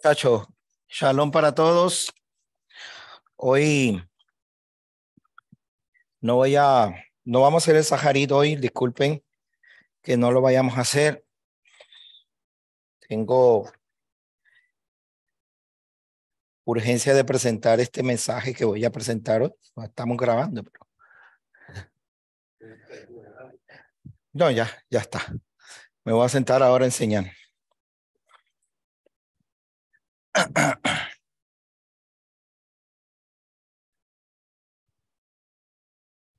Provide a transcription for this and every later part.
Cacho, shalom para todos. Hoy no vamos a hacer el saharit hoy, disculpen que no lo vayamos a hacer. Tengo urgencia de presentar este mensaje que voy a presentar hoy. No estamos grabando, pero no, ya está. Me voy a sentar ahora a enseñar.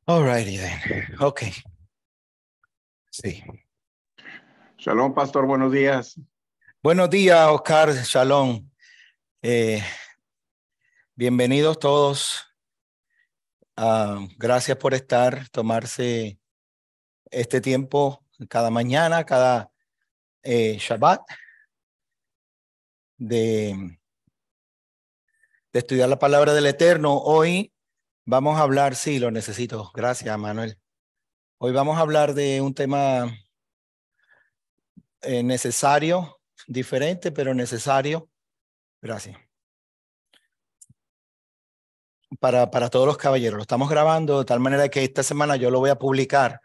Alrighty then. Okay. Sí. Shalom, pastor, buenos días. Buenos días, Oscar. Shalom. Bienvenidos todos. Gracias por tomarse este tiempo cada mañana, cada Shabbat, de estudiar la palabra del Eterno. Hoy vamos a hablar, sí, lo necesito. Gracias, Manuel. Hoy vamos a hablar de un tema necesario, diferente, pero necesario. Gracias. Para todos los caballeros. Lo estamos grabando de tal manera que esta semana yo lo voy a publicar.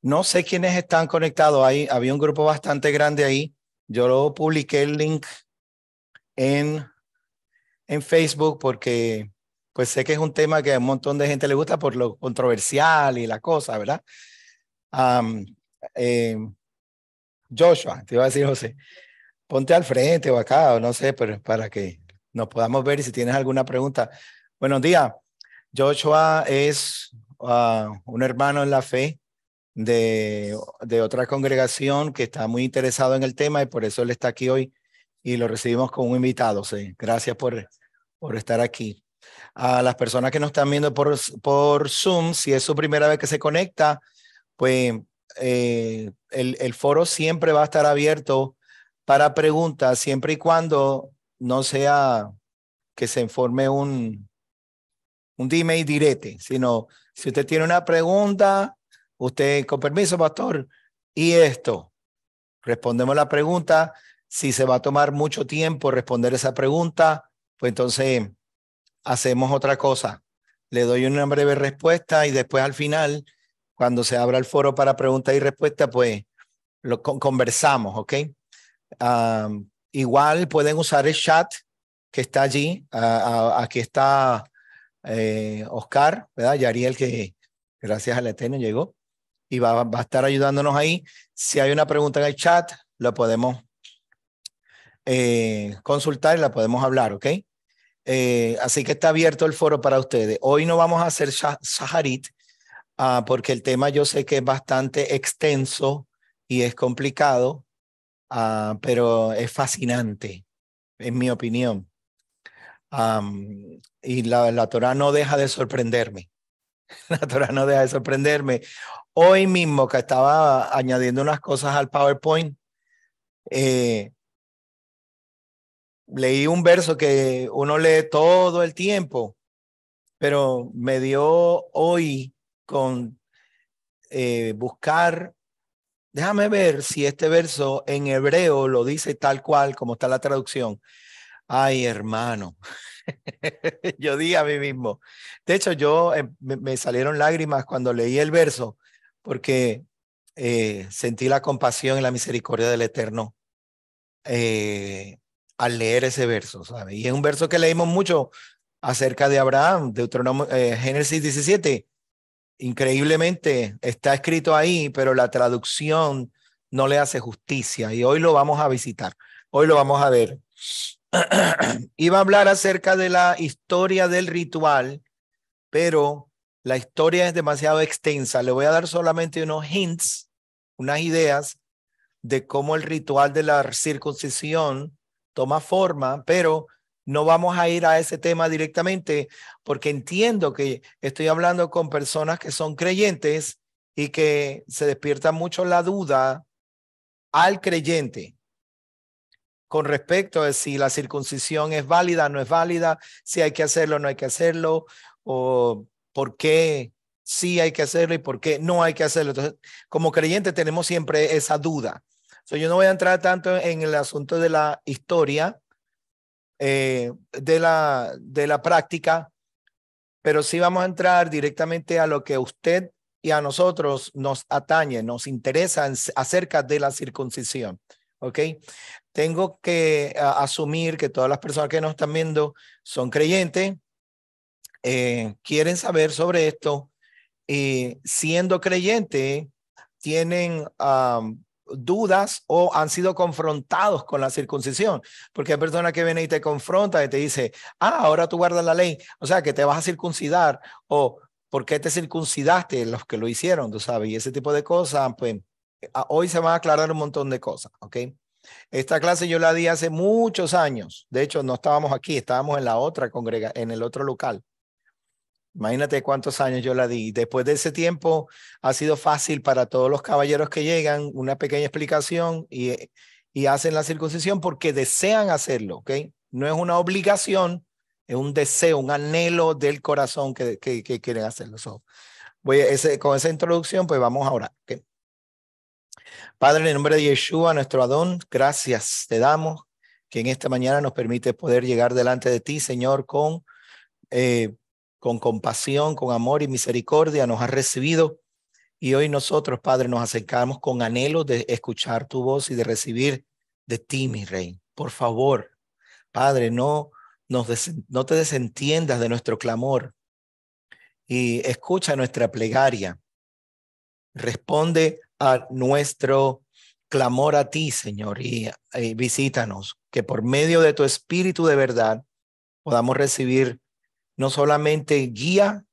No sé quiénes están conectados ahí. Había un grupo bastante grande ahí. Yo lo publiqué el link en Facebook porque pues sé que es un tema que a un montón de gente le gusta por lo controversial y la cosa, ¿verdad? Joshua, te iba a decir José, ponte al frente o acá, o no sé, pero para que nos podamos ver y si tienes alguna pregunta. Buenos días. Joshua es un hermano en la fe de otra congregación que está muy interesado en el tema y por eso él está aquí hoy y lo recibimos como un invitado. Sí. Gracias por estar aquí. A las personas que nos están viendo por Zoom, si es su primera vez que se conecta, pues el foro siempre va a estar abierto para preguntas, siempre y cuando no sea que se informe un dime y direte, sino si usted tiene una pregunta, usted, con permiso, pastor, y esto, respondemos la pregunta. Si se va a tomar mucho tiempo responder esa pregunta, pues entonces hacemos otra cosa. Le doy una breve respuesta y después al final, cuando se abra el foro para preguntas y respuestas, pues lo conversamos, ¿ok? Igual pueden usar el chat que está allí. Aquí está Oscar, ¿verdad? Yariel, que gracias al Eterno llegó y va a estar ayudándonos ahí. Si hay una pregunta en el chat, lo podemos consultar y la podemos hablar, ¿ok? Así que está abierto el foro para ustedes. Hoy no vamos a hacer Shaharit porque el tema yo sé que es bastante extenso y es complicado, pero es fascinante, en mi opinión. Y la Torah no deja de sorprenderme. La Torah no deja de sorprenderme. Hoy mismo que estaba añadiendo unas cosas al PowerPoint, leí un verso que uno lee todo el tiempo, pero me dio hoy con buscar, déjame ver si este verso en hebreo lo dice tal cual como está la traducción. Ay, hermano, yo di a mí mismo. De hecho, me salieron lágrimas cuando leí el verso porque sentí la compasión y la misericordia del Eterno al leer ese verso, ¿sabes? Y es un verso que leímos mucho acerca de Abraham, Deuteronomio, Génesis 17. Increíblemente está escrito ahí, pero la traducción no le hace justicia y hoy lo vamos a visitar, hoy lo vamos a ver. Iba a hablar acerca de la historia del ritual, pero la historia es demasiado extensa. Le voy a dar solamente unos hints, unas ideas de cómo el ritual de la circuncisión toma forma, pero no vamos a ir a ese tema directamente porque entiendo que estoy hablando con personas que son creyentes y que se despierta mucho la duda al creyente con respecto a si la circuncisión es válida, no es válida, si hay que hacerlo, no hay que hacerlo, o por qué sí hay que hacerlo y por qué no hay que hacerlo. Entonces, como creyente tenemos siempre esa duda. Yo no voy a entrar tanto en el asunto de la historia, de la práctica, pero sí vamos a entrar directamente a lo que a usted y a nosotros nos atañe, nos interesa acerca de la circuncisión. ¿Ok? Tengo que asumir que todas las personas que nos están viendo son creyentes, quieren saber sobre esto y siendo creyente tienen dudas o han sido confrontados con la circuncisión, porque hay personas que vienen y te confrontan y te dice, ahora tú guardas la ley, o sea que te vas a circuncidar, o ¿por qué te circuncidaste? Los que lo hicieron, tú sabes, y ese tipo de cosas, pues hoy se van a aclarar un montón de cosas, ¿ok? Esta clase yo la di hace muchos años, de hecho no estábamos aquí, estábamos en la otra en el otro local. Imagínate cuántos años yo la di. Después de ese tiempo ha sido fácil para todos los caballeros que llegan, una pequeña explicación y hacen la circuncisión porque desean hacerlo, ¿ok? No es una obligación, es un deseo, un anhelo del corazón que quieren hacerlo. So, con esa introducción, pues vamos ahora. ¿Okay? Padre, en el nombre de Yeshua, nuestro Adón, gracias te damos que en esta mañana nos permite poder llegar delante de ti, Señor, con compasión, con amor y misericordia, nos has recibido y hoy nosotros, Padre, nos acercamos con anhelo de escuchar tu voz y de recibir de ti, mi Rey. Por favor, Padre, no te desentiendas de nuestro clamor y escucha nuestra plegaria. Responde a nuestro clamor a ti, Señor, y visítanos, que por medio de tu Espíritu de verdad podamos recibir no solamente guía,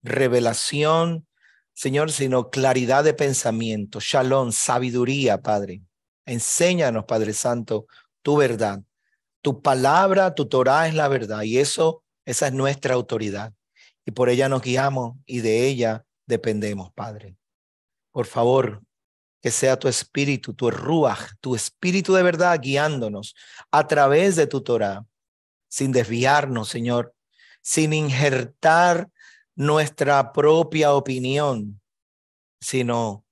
revelación, Señor, sino claridad de pensamiento, shalom, sabiduría, Padre. Enséñanos, Padre Santo, tu verdad. Tu palabra, tu Torah es la verdad y esa es nuestra autoridad. Y por ella nos guiamos y de ella dependemos, Padre. Por favor, que sea tu espíritu, tu ruach, tu espíritu de verdad guiándonos a través de tu Torah, sin desviarnos, Señor, sin injertar nuestra propia opinión, sino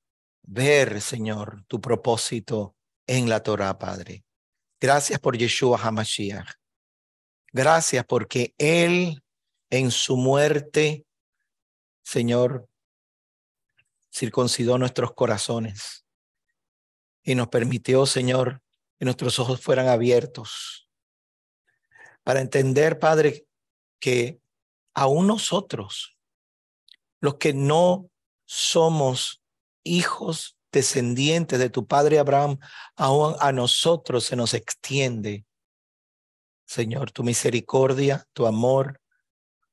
ver, Señor, tu propósito en la Torah, Padre. Gracias por Yeshua HaMashiach. Gracias porque Él en su muerte, Señor, circuncidó nuestros corazones y nos permitió, Señor, que nuestros ojos fueran abiertos para entender, Padre, que aún nosotros, los que no somos hijos descendientes de tu padre Abraham, aún a nosotros se nos extiende, Señor, tu misericordia, tu amor,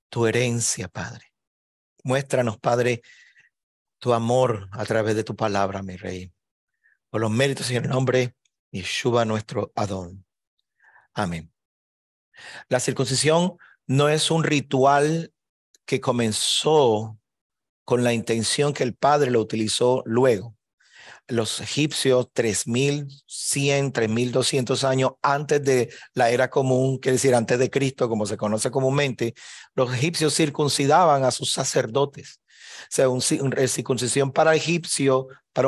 tu herencia, Padre. Muéstranos, Padre, tu amor a través de tu palabra, mi Rey. Por los méritos y en el nombre de Yeshua, nuestro Adón. Amén. La circuncisión no es un ritual que comenzó con la intención que el Padre lo utilizó luego. Los egipcios, 3100, 3200 años antes de la era común, quiere decir antes de Cristo, como se conoce comúnmente, los egipcios circuncidaban a sus sacerdotes. O sea, circuncisión para un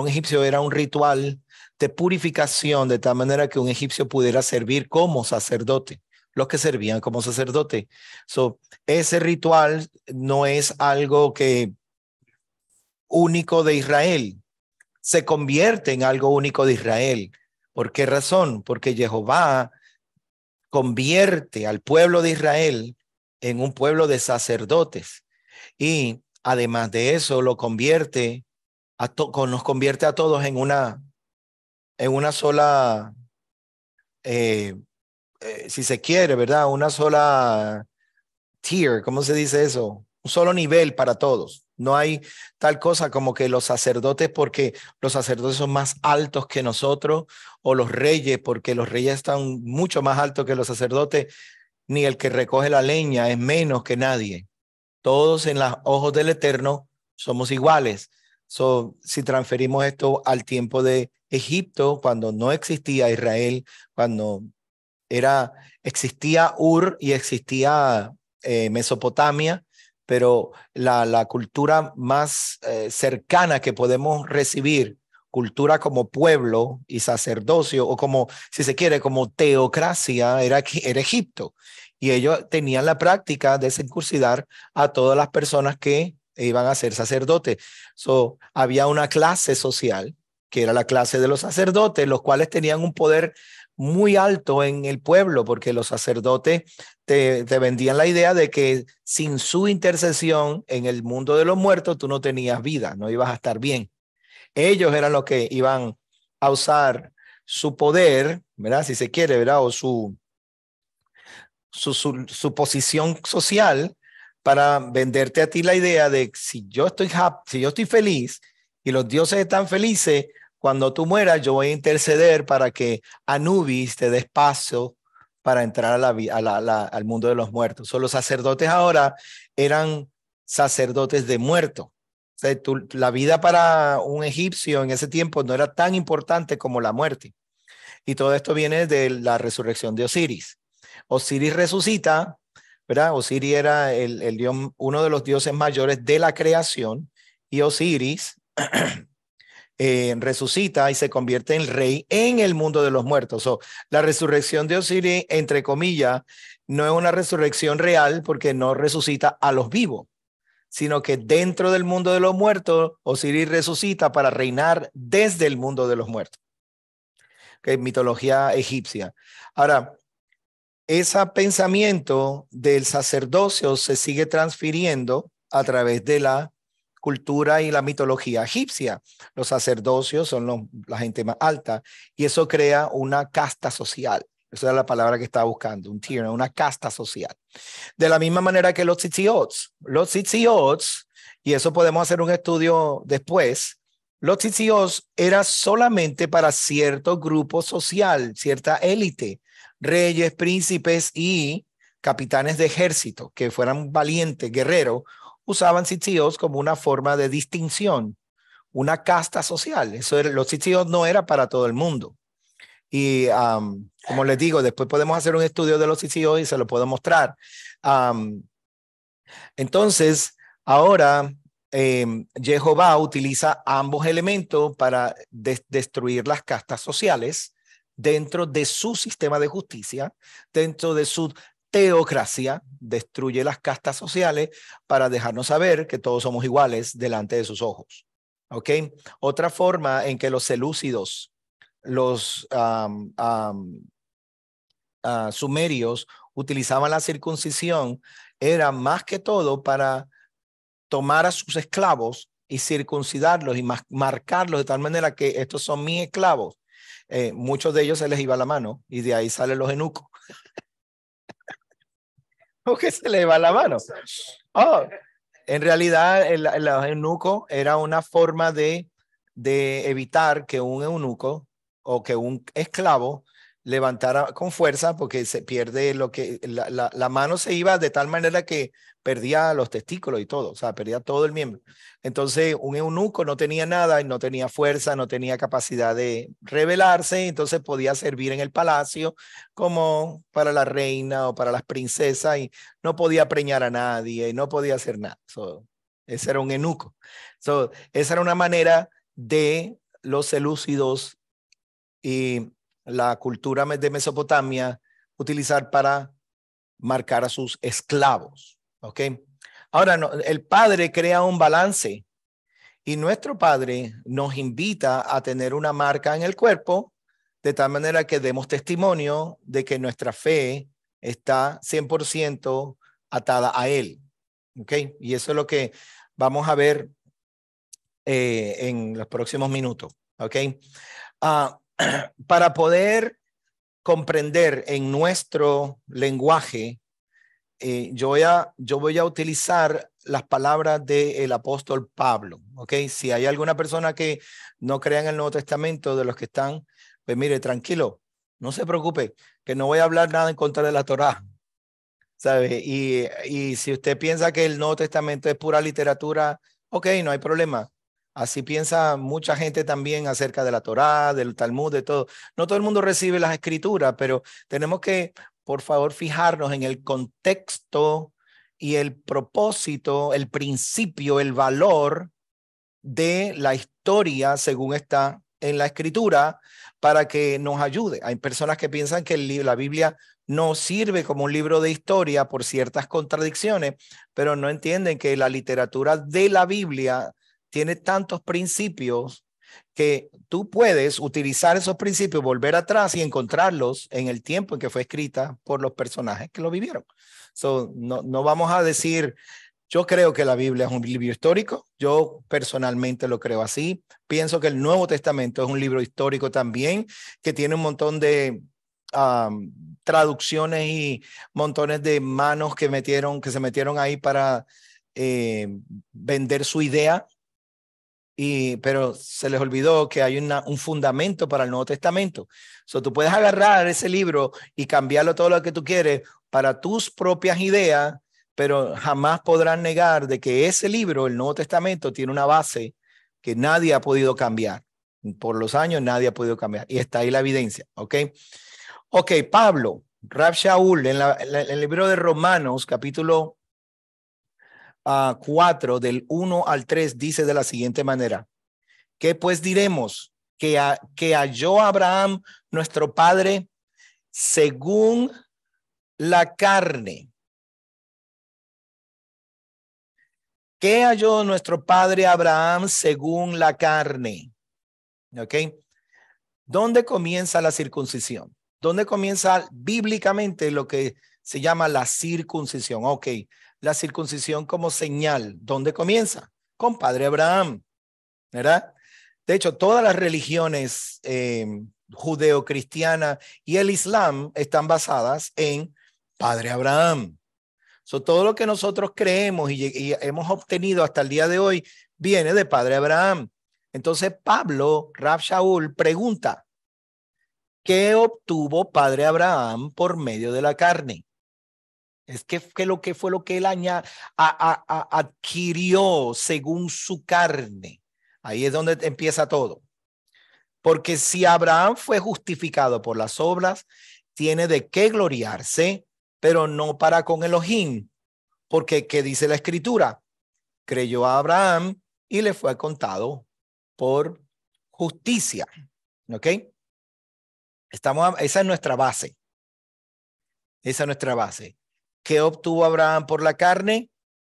egipcio era un ritual de purificación, de tal manera que un egipcio pudiera servir como sacerdote, los que servían como sacerdote. Ese ritual no es algo único de Israel, se convierte en algo único de Israel. ¿Por qué razón? Porque Jehová convierte al pueblo de Israel en un pueblo de sacerdotes y además de eso lo convierte nos convierte a todos en una sola, si se quiere, ¿verdad? Una sola tier, ¿cómo se dice eso? Un solo nivel para todos. No hay tal cosa como que los sacerdotes, porque los sacerdotes son más altos que nosotros, o los reyes, porque los reyes están mucho más altos que los sacerdotes, ni el que recoge la leña es menos que nadie. Todos en los ojos del Eterno somos iguales. Si transferimos esto al tiempo de Egipto, cuando no existía Israel, cuando existía Ur y existía Mesopotamia, pero la cultura más cercana que podemos recibir cultura como pueblo y sacerdocio, o como, si se quiere, como teocracia, era Egipto. Y ellos tenían la práctica de circuncidar a todas las personas que iban a ser sacerdotes. Había una clase social, que era la clase de los sacerdotes, los cuales tenían un poder muy alto en el pueblo, porque los sacerdotes te vendían la idea de que sin su intercesión en el mundo de los muertos, tú no tenías vida, no ibas a estar bien. Ellos eran los que iban a usar su poder, ¿verdad? Si se quiere, ¿verdad? O su posición social para venderte a ti la idea de si yo estoy feliz y los dioses están felices, cuando tú mueras yo voy a interceder para que Anubis te dé espacio para entrar al mundo de los muertos. Los sacerdotes ahora eran sacerdotes de muertos. O sea, la vida para un egipcio en ese tiempo no era tan importante como la muerte. Y todo esto viene de la resurrección de Osiris. Osiris resucita, ¿verdad? Osiris era el dios, uno de los dioses mayores de la creación, y Osiris resucita y se convierte en rey en el mundo de los muertos. La resurrección de Osiris, entre comillas, no es una resurrección real porque no resucita a los vivos, sino que dentro del mundo de los muertos, Osiris resucita para reinar desde el mundo de los muertos. Que es mitología egipcia. Ahora, ese pensamiento del sacerdocio se sigue transfiriendo a través de la cultura y la mitología egipcia. Los sacerdocios son la gente más alta y eso crea una casta social. Esa es la palabra que estaba buscando, un tier, una casta social. De la misma manera que los tzitziyots, y eso podemos hacer un estudio después, los tzitziyots era solamente para cierto grupo social, cierta élite, reyes, príncipes y capitanes de ejército que fueran valientes, guerreros, usaban tzitziyots como una forma de distinción, una casta social. Los tzitziyots no era para todo el mundo. Y como les digo, después podemos hacer un estudio de los tzitziyots y se lo puedo mostrar. Entonces, ahora Jehová utiliza ambos elementos para destruir las castas sociales dentro de su sistema de justicia, dentro de su teocracia, destruye las castas sociales para dejarnos saber que todos somos iguales delante de sus ojos. ¿Ok? Otra forma en que los selúcidos, los sumerios utilizaban la circuncisión era más que todo para tomar a sus esclavos y circuncidarlos y marcarlos de tal manera que estos son mis esclavos. Muchos de ellos se les iba la mano y de ahí salen los eunucos. ¿Por qué se les va la mano? Oh, en realidad el eunuco era una forma de evitar que un eunuco o que un esclavo levantara con fuerza porque se pierde lo que la mano se iba de tal manera que perdía los testículos y todo, o sea, perdía todo el miembro. Entonces un eunuco no tenía nada y no tenía fuerza, no tenía capacidad de rebelarse, entonces podía servir en el palacio como para la reina o para las princesas y no podía preñar a nadie y no podía hacer nada. Ese era un eunuco. Esa era una manera de los selúcidos y la cultura de Mesopotamia utilizar para marcar a sus esclavos. ¿Ok? Ahora, el padre crea un balance y nuestro padre nos invita a tener una marca en el cuerpo de tal manera que demos testimonio de que nuestra fe está 100% atada a él. ¿Ok? Y eso es lo que vamos a ver en los próximos minutos. ¿Ok? Para poder comprender en nuestro lenguaje, yo voy a utilizar las palabras del apóstol Pablo, ¿ok? Si hay alguna persona que no crea en el Nuevo Testamento de los que están, pues mire, tranquilo, no se preocupe, que no voy a hablar nada en contra de la Torá, ¿sabe? Y si usted piensa que el Nuevo Testamento es pura literatura, ok, no hay problema. Así piensa mucha gente también acerca de la Torá, del Talmud, de todo. No todo el mundo recibe las escrituras, pero tenemos que, por favor, fijarnos en el contexto y el propósito, el principio, el valor de la historia según está en la escritura para que nos ayude. Hay personas que piensan que la Biblia no sirve como un libro de historia por ciertas contradicciones, pero no entienden que la literatura de la Biblia tiene tantos principios que tú puedes utilizar esos principios, volver atrás y encontrarlos en el tiempo en que fue escrita por los personajes que lo vivieron. No vamos a decir, yo creo que la Biblia es un libro histórico. Yo personalmente lo creo así. Pienso que el Nuevo Testamento es un libro histórico también, que tiene un montón de traducciones y montones de manos que se metieron ahí para vender su idea. Pero se les olvidó que hay un fundamento para el Nuevo Testamento. Tú puedes agarrar ese libro y cambiarlo todo lo que tú quieres para tus propias ideas, pero jamás podrán negar de que ese libro, el Nuevo Testamento, tiene una base que nadie ha podido cambiar. Por los años nadie ha podido cambiar. Y está ahí la evidencia. ¿Ok? Ok, Pablo, Rav Shaul, en el libro de Romanos, capítulo 4, del 1 al 3, dice de la siguiente manera: ¿qué pues diremos? Que halló Abraham nuestro padre según la carne. ¿Qué halló nuestro padre Abraham según la carne? ¿Ok? ¿Dónde comienza la circuncisión? ¿Dónde comienza bíblicamente lo que se llama la circuncisión? Ok, la circuncisión como señal. ¿Dónde comienza? Con padre Abraham, ¿verdad? De hecho, todas las religiones judeo-cristianas y el Islam están basadas en padre Abraham. Todo lo que nosotros creemos y hemos obtenido hasta el día de hoy viene de padre Abraham. Entonces Pablo, Rav Shaul, pregunta: ¿qué obtuvo padre Abraham por medio de la carne? Es que lo que fue lo que él adquirió según su carne. Ahí es donde empieza todo. Porque si Abraham fue justificado por las obras, tiene de qué gloriarse, pero no para con Elohim. Porque, ¿qué dice la escritura? Creyó a Abraham y le fue contado por justicia. ¿Ok? Esa es nuestra base. Esa es nuestra base. ¿Qué obtuvo Abraham por la carne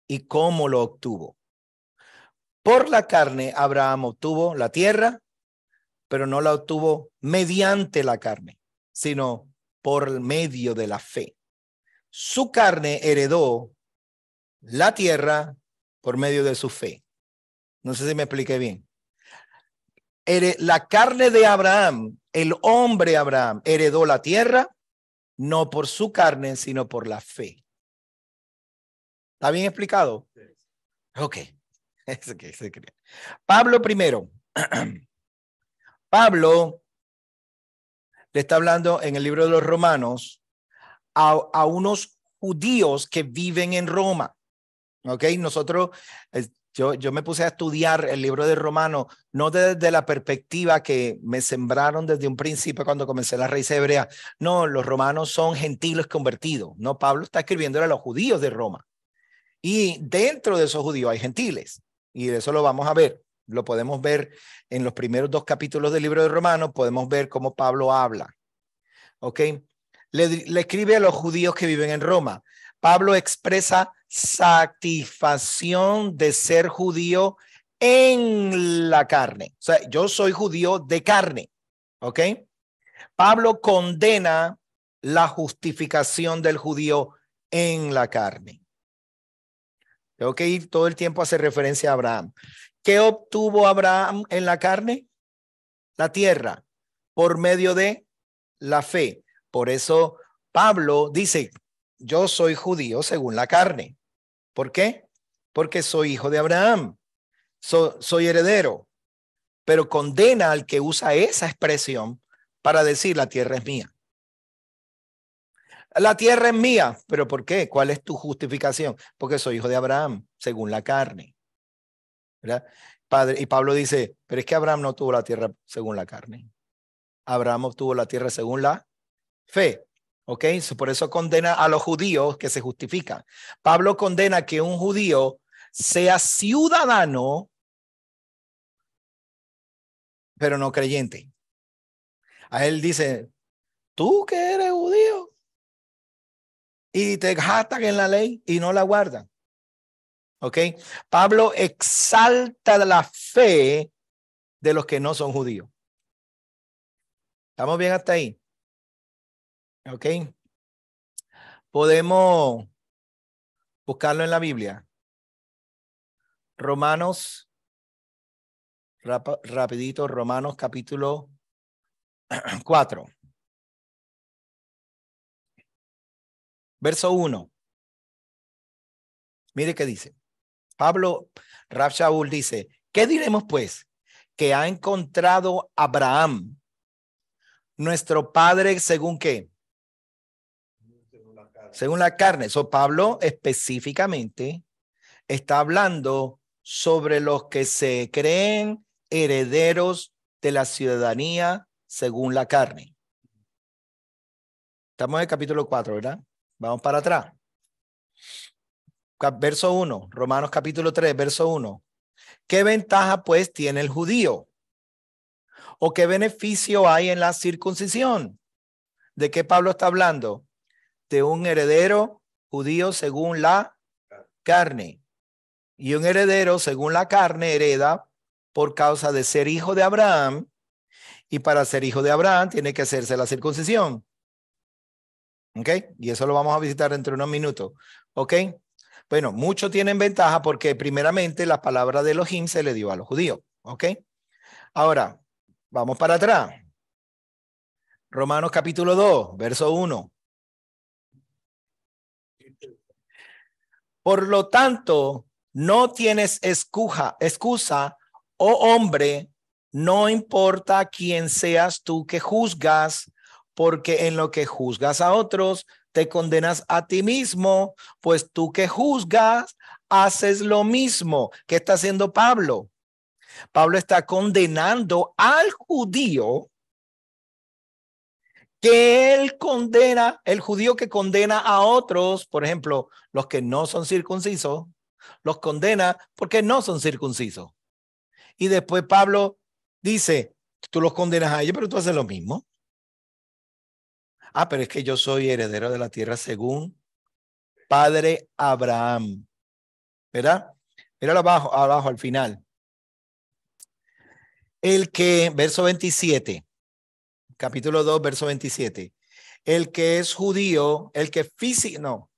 y cómo lo obtuvo? Por la carne, Abraham obtuvo la tierra, pero no la obtuvo mediante la carne, sino por medio de la fe. Su carne heredó la tierra por medio de su fe. No sé si me expliqué bien. La carne de Abraham, el hombre Abraham, heredó la tierra, no por su carne, sino por la fe. ¿Está bien explicado? Ok. Pablo primero. Pablo le está hablando en el libro de los Romanos a unos judíos que viven en Roma. Ok, nosotros, yo me puse a estudiar el libro de Romanos, no desde la perspectiva que me sembraron desde un principio cuando comencé la raíz hebrea. No, los romanos son gentiles convertidos. No, Pablo está escribiendo a los judíos de Roma. Y dentro de esos judíos hay gentiles. Y eso lo vamos a ver. Lo podemos ver en los primeros 2 capítulos del libro de Romanos. Podemos ver cómo Pablo habla. ¿Ok? Le escribe a los judíos que viven en Roma. Pablo expresa satisfacción de ser judío en la carne. O sea, yo soy judío de carne. ¿Ok? Pablo condena la justificación del judío en la carne. Tengo que ir todo el tiempo a hacer referencia a Abraham. ¿Qué obtuvo Abraham en la carne? La tierra, por medio de la fe. Por eso Pablo dice: yo soy judío según la carne. ¿Por qué? Porque soy hijo de Abraham. Soy heredero. Pero condena al que usa esa expresión para decir: la tierra es mía. La tierra es mía. ¿Pero por qué? ¿Cuál es tu justificación? Porque soy hijo de Abraham, según la carne. ¿Verdad? Y Pablo dice: pero es que Abraham no tuvo la tierra según la carne. Abraham obtuvo la tierra según la fe. ¿Ok? Por eso condena a los judíos que se justifican. Pablo condena que un judío sea ciudadano pero no creyente. A él dice, tú que eres judío y te jactan en la ley y no la guardan. ¿Ok? Pablo exalta la fe de los que no son judíos. ¿Estamos bien hasta ahí? ¿Ok? Podemos buscarlo en la Biblia. Romanos, rapidito, Romanos capítulo 4. Verso 1. Mire qué dice. Pablo, Rab Shaul dice, ¿qué diremos pues? Que ha encontrado Abraham, nuestro padre, ¿según qué? Según la carne. So, Pablo específicamente está hablando sobre los que se creen herederos de la ciudadanía según la carne. Estamos en el capítulo 4, ¿verdad? Vamos para atrás. Verso 1, Romanos capítulo 3, verso 1. ¿Qué ventaja pues tiene el judío? ¿O qué beneficio hay en la circuncisión? ¿De qué Pablo está hablando? De un heredero judío según la carne. Y un heredero según la carne hereda por causa de ser hijo de Abraham. Y para ser hijo de Abraham tiene que hacerse la circuncisión. ¿Ok? Y eso lo vamos a visitar dentro de unos minutos. ¿Ok? Bueno, muchos tienen ventaja porque primeramente la palabra de Elohim se le dio a los judíos. ¿Ok? Ahora, vamos para atrás. Romanos capítulo 2, verso 1. Por lo tanto, no tienes excusa, oh hombre, no importa quién seas tú que juzgas, porque en lo que juzgas a otros, te condenas a ti mismo, pues tú que juzgas, haces lo mismo. ¿Qué está haciendo Pablo? Pablo está condenando al judío que él condena, el judío que condena a otros, por ejemplo, los que no son circuncisos, los condena porque no son circuncisos. Y después Pablo dice, tú los condenas a ellos, pero tú haces lo mismo. Ah, pero es que yo soy heredero de la tierra según padre Abraham, ¿verdad? Míralo abajo al final. El que, verso 27, capítulo 2, verso 27, el que es judío, el que físicamente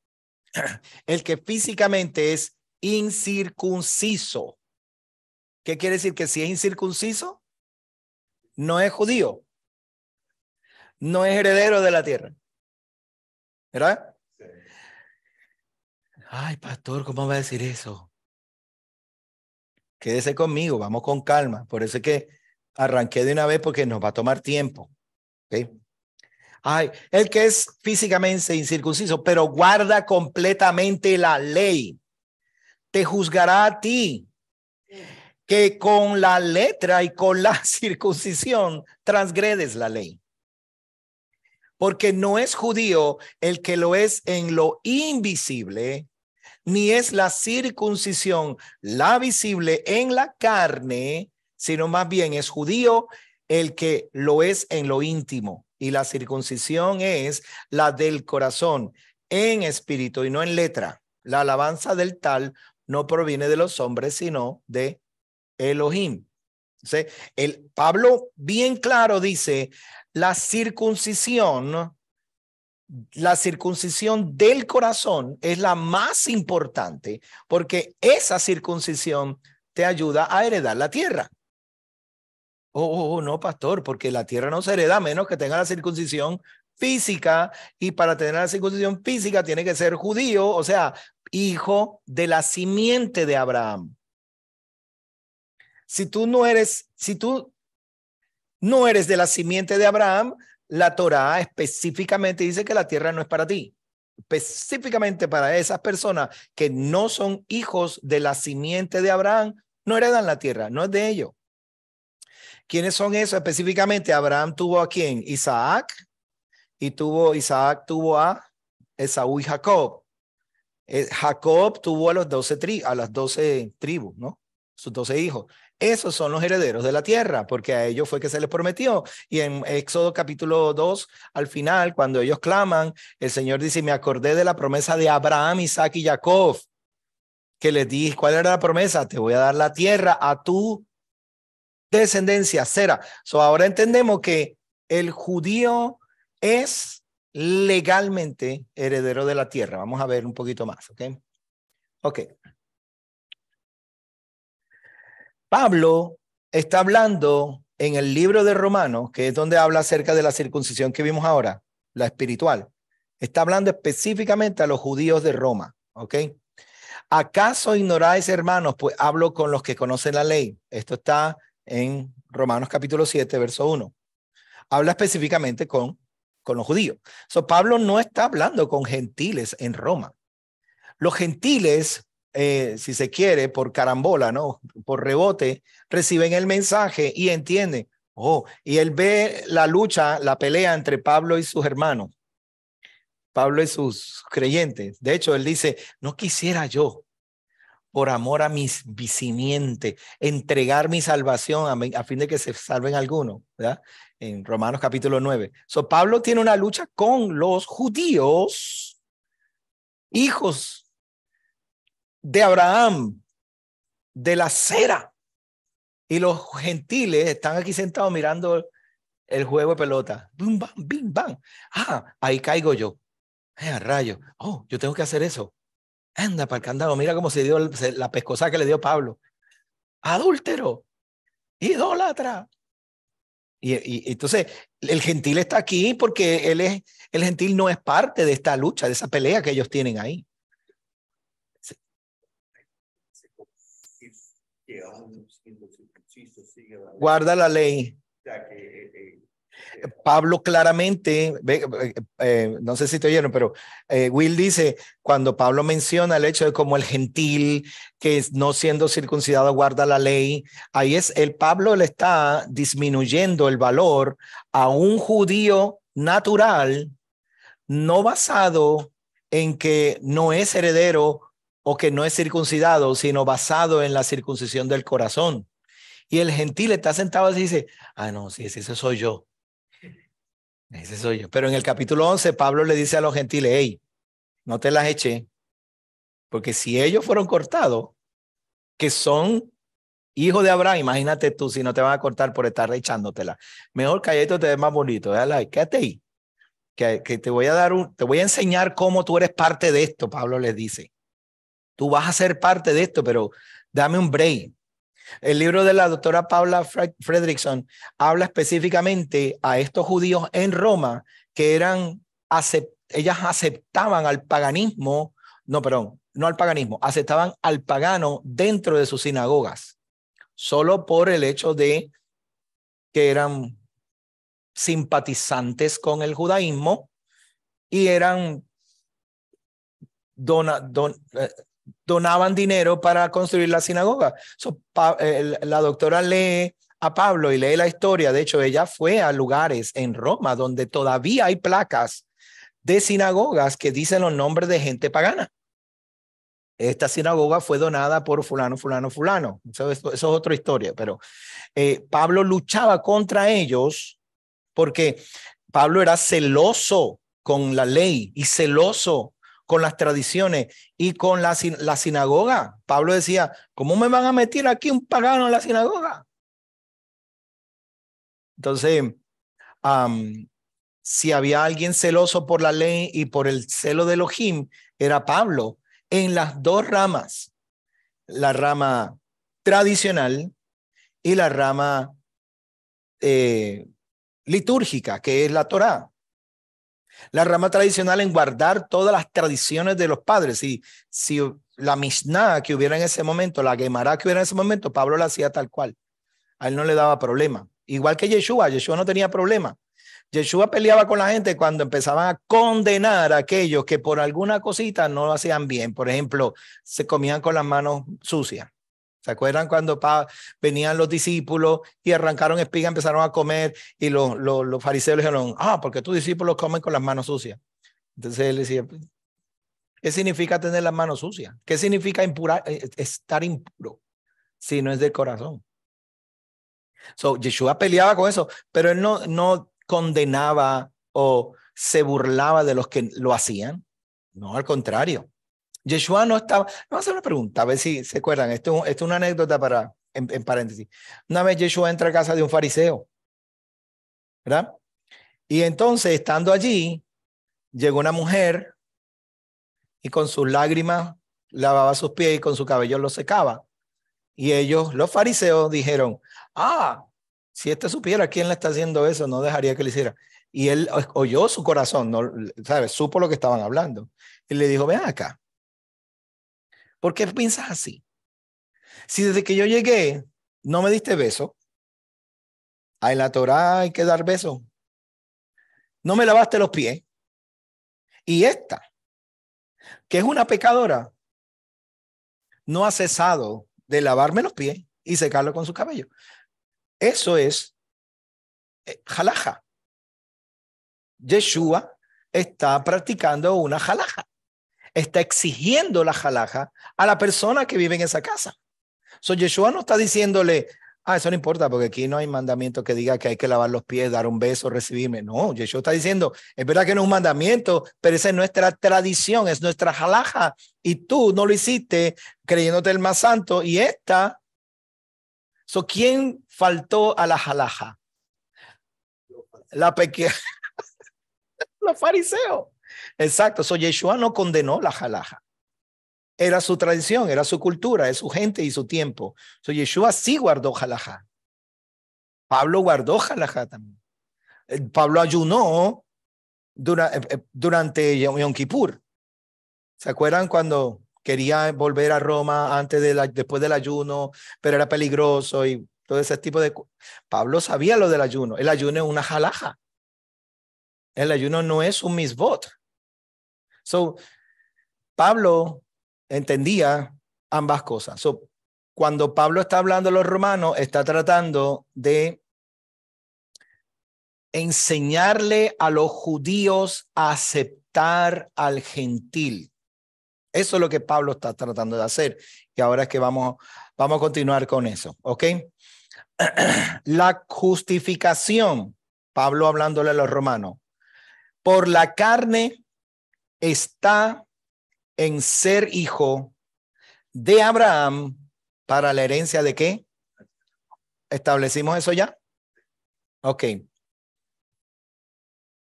es incircunciso. ¿Qué quiere decir? Que si es incircunciso, no es judío, no es heredero de la tierra. ¿Verdad? Sí. Ay, pastor, ¿cómo va a decir eso? Quédese conmigo, vamos con calma. Por eso es que arranqué de una vez porque nos va a tomar tiempo. ¿Okay? Ay, el que es físicamente incircunciso, pero guarda completamente la ley, te juzgará a ti, que con la letra y con la circuncisión transgredes la ley. Porque no es judío el que lo es en lo invisible, ni es la circuncisión la visible en la carne, sino más bien es judío el que lo es en lo íntimo. Y la circuncisión es la del corazón, en espíritu y no en letra. La alabanza del tal no proviene de los hombres, sino de Elohim. Entonces, el Pablo bien claro dice, la circuncisión del corazón es la más importante porque esa circuncisión te ayuda a heredar la tierra. No, pastor, porque la tierra no se hereda a menos que tenga la circuncisión física, y para tener la circuncisión física tiene que ser judío, o sea, hijo de la simiente de Abraham. Si tú no eres de la simiente de Abraham, la Torá específicamente dice que la tierra no es para ti. Específicamente para esas personas que no son hijos de la simiente de Abraham, no heredan la tierra, no es de ellos. ¿Quiénes son esos? Específicamente, Abraham tuvo a quién? Isaac, y Isaac tuvo a Esaú y Jacob. Jacob tuvo a las 12 tribus, ¿no? Sus 12 hijos. esos son los herederos de la tierra, porque a ellos fue que se les prometió. Y en Éxodo capítulo 2, al final, cuando ellos claman, el Señor dice, me acordé de la promesa de Abraham, Isaac y Jacob, que les dije, ¿cuál era la promesa? Te voy a dar la tierra a tu descendencia, Sera. Ahora entendemos que el judío es legalmente heredero de la tierra. Vamos a ver un poquito más, ¿ok? Ok. Pablo está hablando en el libro de Romanos, que es donde habla acerca de la circuncisión que vimos ahora, la espiritual. Está hablando específicamente a los judíos de Roma, ¿ok? ¿Acaso ignoráis, hermanos? Pues hablo con los que conocen la ley. Esto está en Romanos capítulo 7, verso 1. Habla específicamente con los judíos. Pablo no está hablando con gentiles en Roma. Los gentiles, si se quiere, por carambola, ¿no? Por rebote, reciben el mensaje y entienden. Oh, y él ve la lucha, la pelea entre Pablo y sus hermanos. Pablo y sus creyentes. De hecho, él dice, no quisiera yo, por amor a mi simiente, entregar mi salvación a fin de que se salven algunos, ¿verdad? En Romanos capítulo 9. Pablo tiene una lucha con los judíos, hijos de Abraham, de la cera, y los gentiles están aquí sentados mirando el juego de pelota. Bum, bam, bim, bam. Ahí caigo yo. Rayo. Oh, yo tengo que hacer eso. Anda para el candado. Mira cómo se dio la pescosa que le dio Pablo. Adúltero, idólatra. Y entonces el gentil está aquí porque el gentil no es parte de esta lucha, de esa pelea que ellos tienen ahí. Guarda la ley. Pablo claramente, no sé si te oyeron, pero Will dice, cuando Pablo menciona el hecho de como el gentil que no siendo circuncidado guarda la ley, ahí es Pablo le está disminuyendo el valor a un judío natural, no basado en que no es heredero o que no es circuncidado, sino basado en la circuncisión del corazón. Y el gentil está sentado y dice, no, sí, ese soy yo. Ese soy yo. Pero en el capítulo 11, Pablo le dice a los gentiles, hey, no te las eché, porque si ellos fueron cortados, que son hijos de Abraham, imagínate tú si no te van a cortar por estar echándotela. Mejor calladito te ves más bonito. Quédate ahí, que te voy a dar te voy a enseñar cómo tú eres parte de esto, Pablo les dice. Tú vas a ser parte de esto, pero dame un break. El libro de la doctora Paula Fredrickson habla específicamente a estos judíos en Roma que ellas aceptaban al paganismo, no al paganismo, aceptaban al pagano dentro de sus sinagogas, solo por el hecho de que eran simpatizantes con el judaísmo y eran donaban dinero para construir la sinagoga. La doctora lee a Pablo y lee la historia. De hecho, ella fue a lugares en Roma donde todavía hay placas de sinagogas que dicen los nombres de gente pagana. Esta sinagoga fue donada por fulano, fulano, fulano. Eso es otra historia, pero Pablo luchaba contra ellos porque Pablo era celoso con la ley y celoso con las tradiciones y con la sinagoga. Pablo decía, ¿cómo me van a meter aquí un pagano en la sinagoga? Entonces, si había alguien celoso por la ley y por el celo de Elohim, era Pablo en las dos ramas, la rama tradicional y la rama litúrgica, que es la Torá. La rama tradicional en guardar todas las tradiciones de los padres. Y si la Mishnah que hubiera en ese momento, la Gemara que hubiera en ese momento, Pablo la hacía tal cual. A él no le daba problema. Igual que Yeshua no tenía problema. Yeshua peleaba con la gente cuando empezaban a condenar a aquellos que por alguna cosita no lo hacían bien. Por ejemplo, se comían con las manos sucias. ¿Se acuerdan cuando venían los discípulos y arrancaron espiga, empezaron a comer y los fariseos le dijeron, porque tus discípulos comen con las manos sucias? Entonces él decía, ¿qué significa tener las manos sucias? ¿Qué significa estar impuro si no es del corazón? So, Yeshua peleaba con eso, pero él no condenaba o se burlaba de los que lo hacían. No, al contrario. Yeshua no estaba. Vamos a hacer una pregunta, a ver si se acuerdan. Esto es una anécdota para, en paréntesis. Una vez Yeshua entra a casa de un fariseo, ¿verdad? Y entonces, estando allí, llegó una mujer y con sus lágrimas lavaba sus pies y con su cabello los secaba. Y ellos, los fariseos, dijeron, si este supiera quién le está haciendo eso, no dejaría que lo hiciera. Y él oyó su corazón, no, ¿sabes? Supo lo que estaban hablando. Y le dijo, ven acá, ¿por qué piensas así? Si desde que yo llegué no me diste beso, en la Torá hay que dar beso, no me lavaste los pies, y esta, que es una pecadora, no ha cesado de lavarme los pies y secarlo con su cabello. Eso es halaja. Yeshua está practicando una halaja. Está exigiendo la halaja a la persona que vive en esa casa. So, Yeshua no está diciéndole, eso no importa porque aquí no hay mandamiento que diga que hay que lavar los pies, dar un beso, recibirme. No, Yeshua está diciendo, es verdad que no es un mandamiento, pero esa es nuestra tradición, es nuestra halaja. Y tú no lo hiciste creyéndote el más santo. Y esta, ¿quién faltó a la halaja? La pequeña. Los fariseos. Exacto. Yeshua no condenó la halaja. Era su tradición, era su cultura, es su gente y su tiempo. Yeshua sí guardó halaja. Pablo guardó halaja también. Pablo ayunó durante Yom Kippur. ¿Se acuerdan cuando quería volver a Roma después del ayuno, pero era peligroso y todo ese tipo de cosas? Pablo sabía lo del ayuno. El ayuno es una halaja. El ayuno no es un misbot. Pablo entendía ambas cosas. Cuando Pablo está hablando a los romanos, está tratando de enseñarle a los judíos a aceptar al gentil. Eso es lo que Pablo está tratando de hacer. Y ahora es que vamos a continuar con eso. ¿Ok? La justificación, Pablo hablándole a los romanos, por la carne está en ser hijo de Abraham para la herencia de qué? ¿Establecimos eso ya? Ok.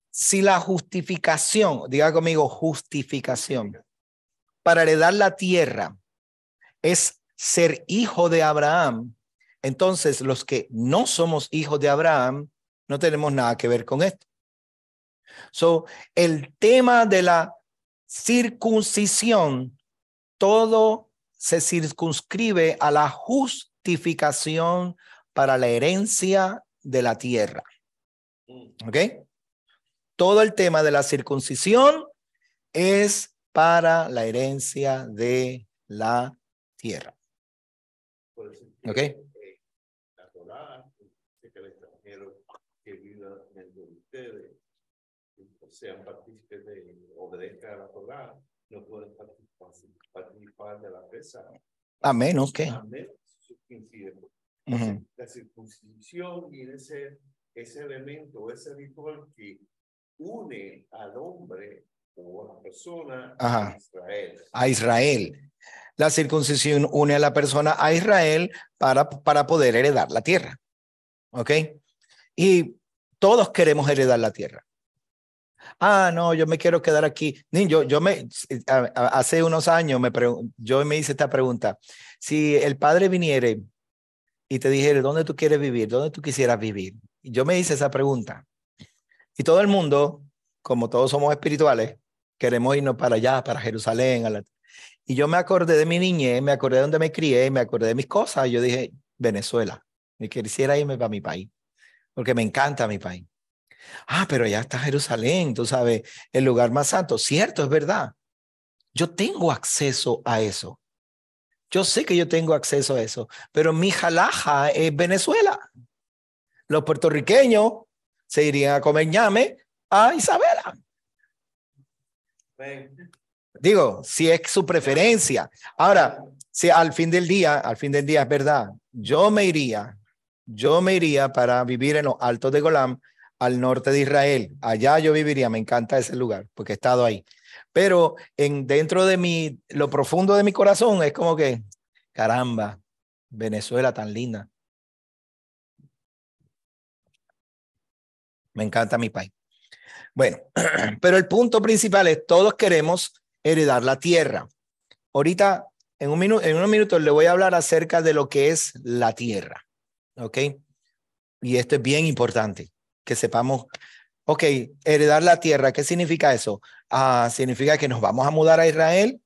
Si la justificación, diga conmigo justificación, para heredar la tierra es ser hijo de Abraham, entonces los que no somos hijos de Abraham no tenemos nada que ver con esto. El tema de la circuncisión, todo se circunscribe a la justificación para la herencia de la tierra. ¿Ok? Todo el tema de la circuncisión es para la herencia de la tierra. ¿Ok? La Torá dice que el extranjero que viva dentro de ustedes, sean partícipes obedezcan a la Torá, no pueden participar de la pesa. A menos que. A menos que la circuncisión y ese elemento, ese ritual que une al hombre o a la persona a Israel. A Israel. La circuncisión une a la persona a Israel para poder heredar la tierra. ¿Ok? Y todos queremos heredar la tierra. No, yo me quiero quedar aquí. Hace unos años yo me hice esta pregunta. Si el padre viniere y te dijera, ¿dónde tú quieres vivir? ¿Dónde tú quisieras vivir? Y yo me hice esa pregunta. Y todo el mundo, como todos somos espirituales, queremos irnos para allá, para Jerusalén. Y yo me acordé de mi niñez, me acordé de donde me crié, me acordé de mis cosas. Y yo dije, Venezuela. Me quisiera irme para mi país, porque me encanta mi país. Pero ya está Jerusalén, tú sabes, el lugar más santo. Cierto, es verdad. Yo tengo acceso a eso. Yo sé que yo tengo acceso a eso, pero mi halaja es Venezuela. Los puertorriqueños se irían a comer ñame a Isabela. Digo, si es su preferencia. Ahora, si al fin del día es verdad, yo me iría yo me iría para vivir en los altos de Golán, al norte de Israel. Allá yo viviría, me encanta ese lugar porque he estado ahí. Pero dentro de lo profundo de mi corazón es como que, caramba, Venezuela tan linda. Me encanta mi país. Bueno, pero el punto principal es todos queremos heredar la tierra. Ahorita, en unos minutos le voy a hablar acerca de lo que es la tierra. ¿Ok? Y esto es bien importante, que sepamos, ok, heredar la tierra, ¿qué significa eso? ¿Significa que nos vamos a mudar a Israel?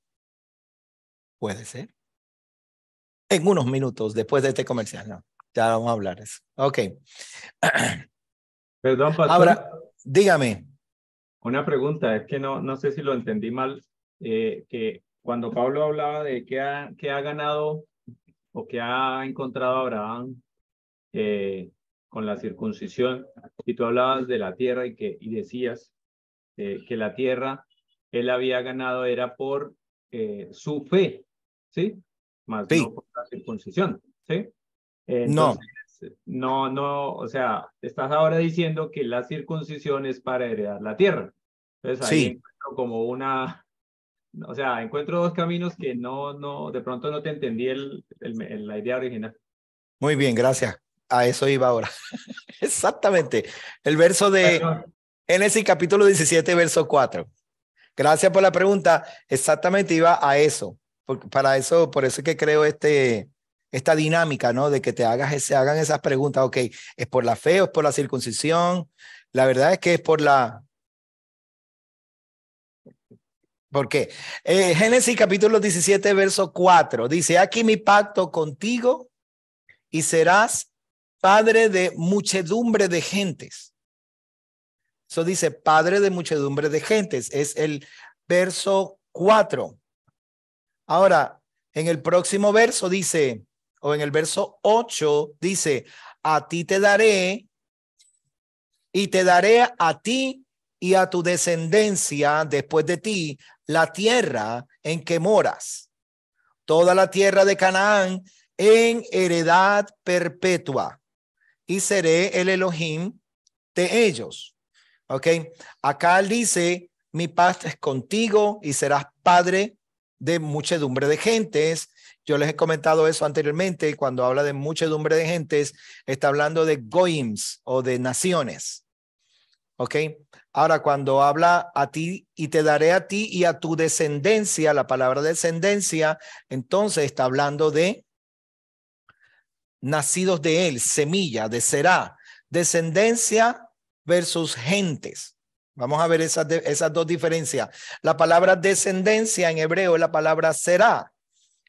Puede ser. En unos minutos después de este comercial, no, ya vamos a hablar de eso. Ok. Perdón, pastor. Ahora, dígame. Una pregunta, es que no sé si lo entendí mal, que cuando Pablo hablaba de que ha ganado o que ha encontrado Abraham con la circuncisión, y tú hablabas de la tierra y decías que la tierra él había ganado era por su fe, ¿sí? Más Sí. no por la circuncisión, ¿sí? No. Entonces, no, o sea, estás ahora diciendo que la circuncisión es para heredar la tierra. Entonces ahí Sí. encuentro como o sea, encuentro dos caminos que de pronto no te entendí la idea original. Muy bien, gracias. A eso iba ahora. Exactamente. El verso de Génesis capítulo 17, verso 4. Gracias por la pregunta. Exactamente iba a eso. Por eso es que creo esta dinámica, ¿no? De que se hagan esas preguntas. Ok, ¿es por la fe o es por la circuncisión? La verdad es que es por la... ¿Por qué? Génesis capítulo 17, verso 4. Dice, aquí mi pacto contigo y serás padre de muchedumbre de gentes. Eso dice padre de muchedumbre de gentes. Es el verso 4. Ahora, en el próximo verso dice, o en el verso 8 dice, a ti te daré y te daré a ti y a tu descendencia después de ti la tierra en que moras, toda la tierra de Canaán en heredad perpetua, y seré el Elohim de ellos. Ok, acá él dice, mi paz es contigo y serás padre de muchedumbre de gentes. Yo les he comentado eso anteriormente. Cuando habla de muchedumbre de gentes, está hablando de goims o de naciones. Ok, ahora cuando habla a ti y te daré a ti y a tu descendencia, la palabra descendencia, entonces está hablando de nacidos de él, semilla, de Será, descendencia versus gentes. Vamos a ver esas dos diferencias. La palabra descendencia en hebreo es la palabra Será,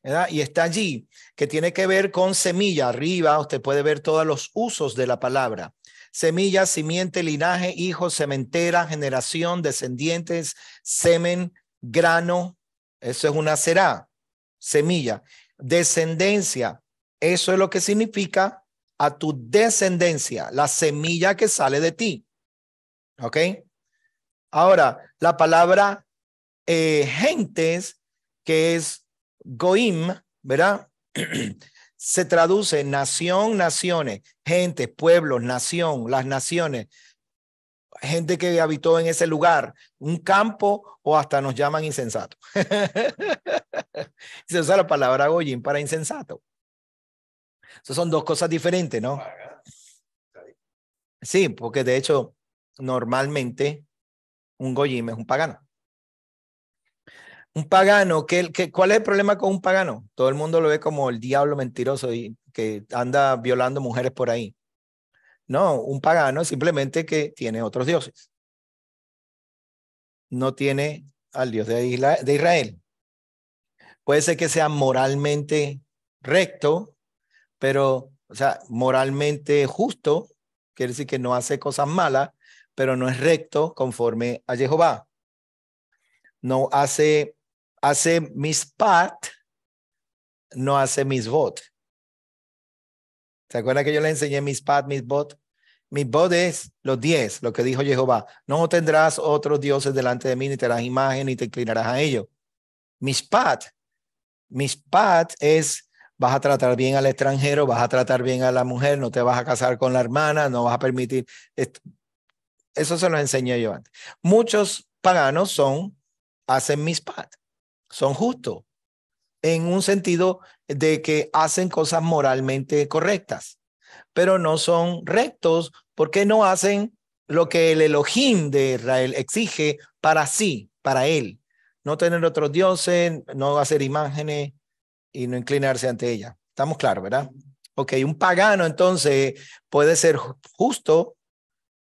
¿verdad? Y está allí, que tiene que ver con semilla. Arriba usted puede ver todos los usos de la palabra. Semilla, simiente, linaje, hijo, sementera, generación, descendientes, semen, grano. Eso es una Será, semilla. Descendencia, eso es lo que significa a tu descendencia, la semilla que sale de ti. ¿Ok? Ahora, la palabra gentes, que es goim, ¿verdad? Se traduce nación, naciones, gente, pueblos, nación, las naciones, gente que habitó en ese lugar, un campo o hasta nos llaman insensato. Se usa la palabra goyim para insensato. Esas son dos cosas diferentes, ¿no? Sí, porque de hecho, normalmente un goyim es un pagano. Un pagano, ¿cuál es el problema con un pagano? Todo el mundo lo ve como el diablo mentiroso y que anda violando mujeres por ahí. No, un pagano simplemente que tiene otros dioses. No tiene al Dios de Israel. Puede ser que sea moralmente recto, pero, o sea, moralmente justo, quiere decir que no hace cosas malas, pero no es recto conforme a Jehová. No hace mispat, no hace misbot. ¿Se acuerdan que yo le enseñé mispat, misbot? Misbot es los 10, lo que dijo Jehová. No tendrás otros dioses delante de mí, ni te harás imagen, ni te inclinarás a ellos. Mispat es vas a tratar bien al extranjero, vas a tratar bien a la mujer, no te vas a casar con la hermana, no vas a permitir esto. Eso se lo enseñé yo antes. Muchos paganos hacen mispat, son justos, en un sentido de que hacen cosas moralmente correctas, pero no son rectos porque no hacen lo que el Elohim de Israel exige para sí, para él. No tener otros dioses, no hacer imágenes y no inclinarse ante ella. ¿Estamos claros, verdad? Ok, un pagano entonces puede ser justo,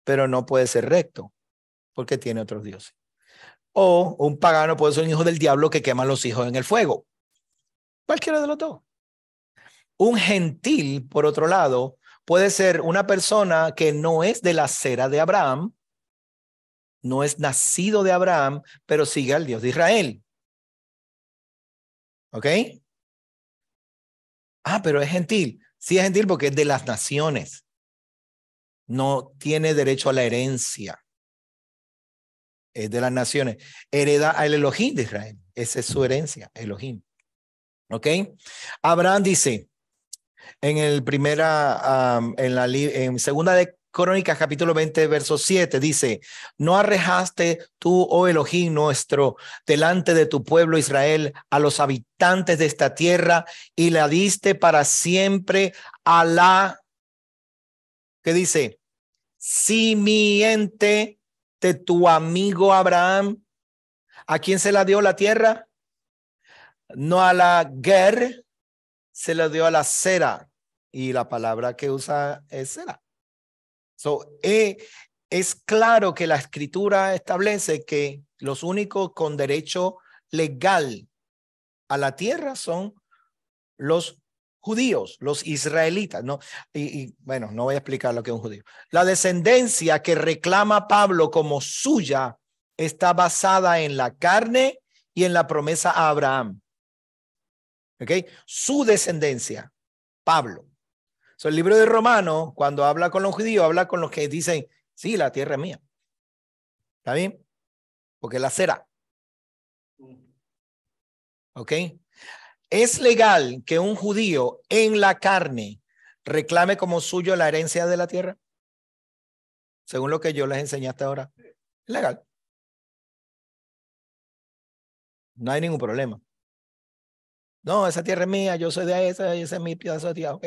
pero no puede ser recto porque tiene otros dioses. O un pagano puede ser un hijo del diablo que quema a los hijos en el fuego. Cualquiera de los dos. Un gentil, por otro lado, puede ser una persona que no es de la cera de Abraham, no es nacido de Abraham, pero sigue al Dios de Israel. ¿Ok? Ah, pero es gentil. Sí es gentil porque es de las naciones. No tiene derecho a la herencia. Es de las naciones. Hereda al Elohim de Israel. Esa es su herencia, Elohim. ¿Ok? Abraham dice en el en segunda de Crónicas, capítulo 20, verso 7, dice: no arrejaste tú, oh Elohim nuestro, delante de tu pueblo Israel, a los habitantes de esta tierra, y la diste para siempre a la, ¿qué dice? Simiente de tu amigo Abraham. ¿A quién se la dio la tierra? No a la Ger, se la dio a la Sera. Y la palabra que usa es Sera. Es claro que la escritura establece que los únicos con derecho legal a la tierra son los judíos, los israelitas, ¿no? Bueno, no voy a explicar lo que es un judío. La descendencia que reclama Pablo como suya está basada en la carne y en la promesa a Abraham. ¿Ok? Su descendencia, Pablo. El libro de Romanos, cuando habla con los judíos, habla con los que dicen, sí, la tierra es mía. ¿Está bien? Porque la será. ¿Ok? ¿Es legal que un judío en la carne reclame como suyo la herencia de la tierra? Según lo que yo les enseñé hasta ahora. Es legal. No hay ningún problema. No, esa tierra es mía, yo soy de esa, ese es mi pedazo de tierra, ¿ok?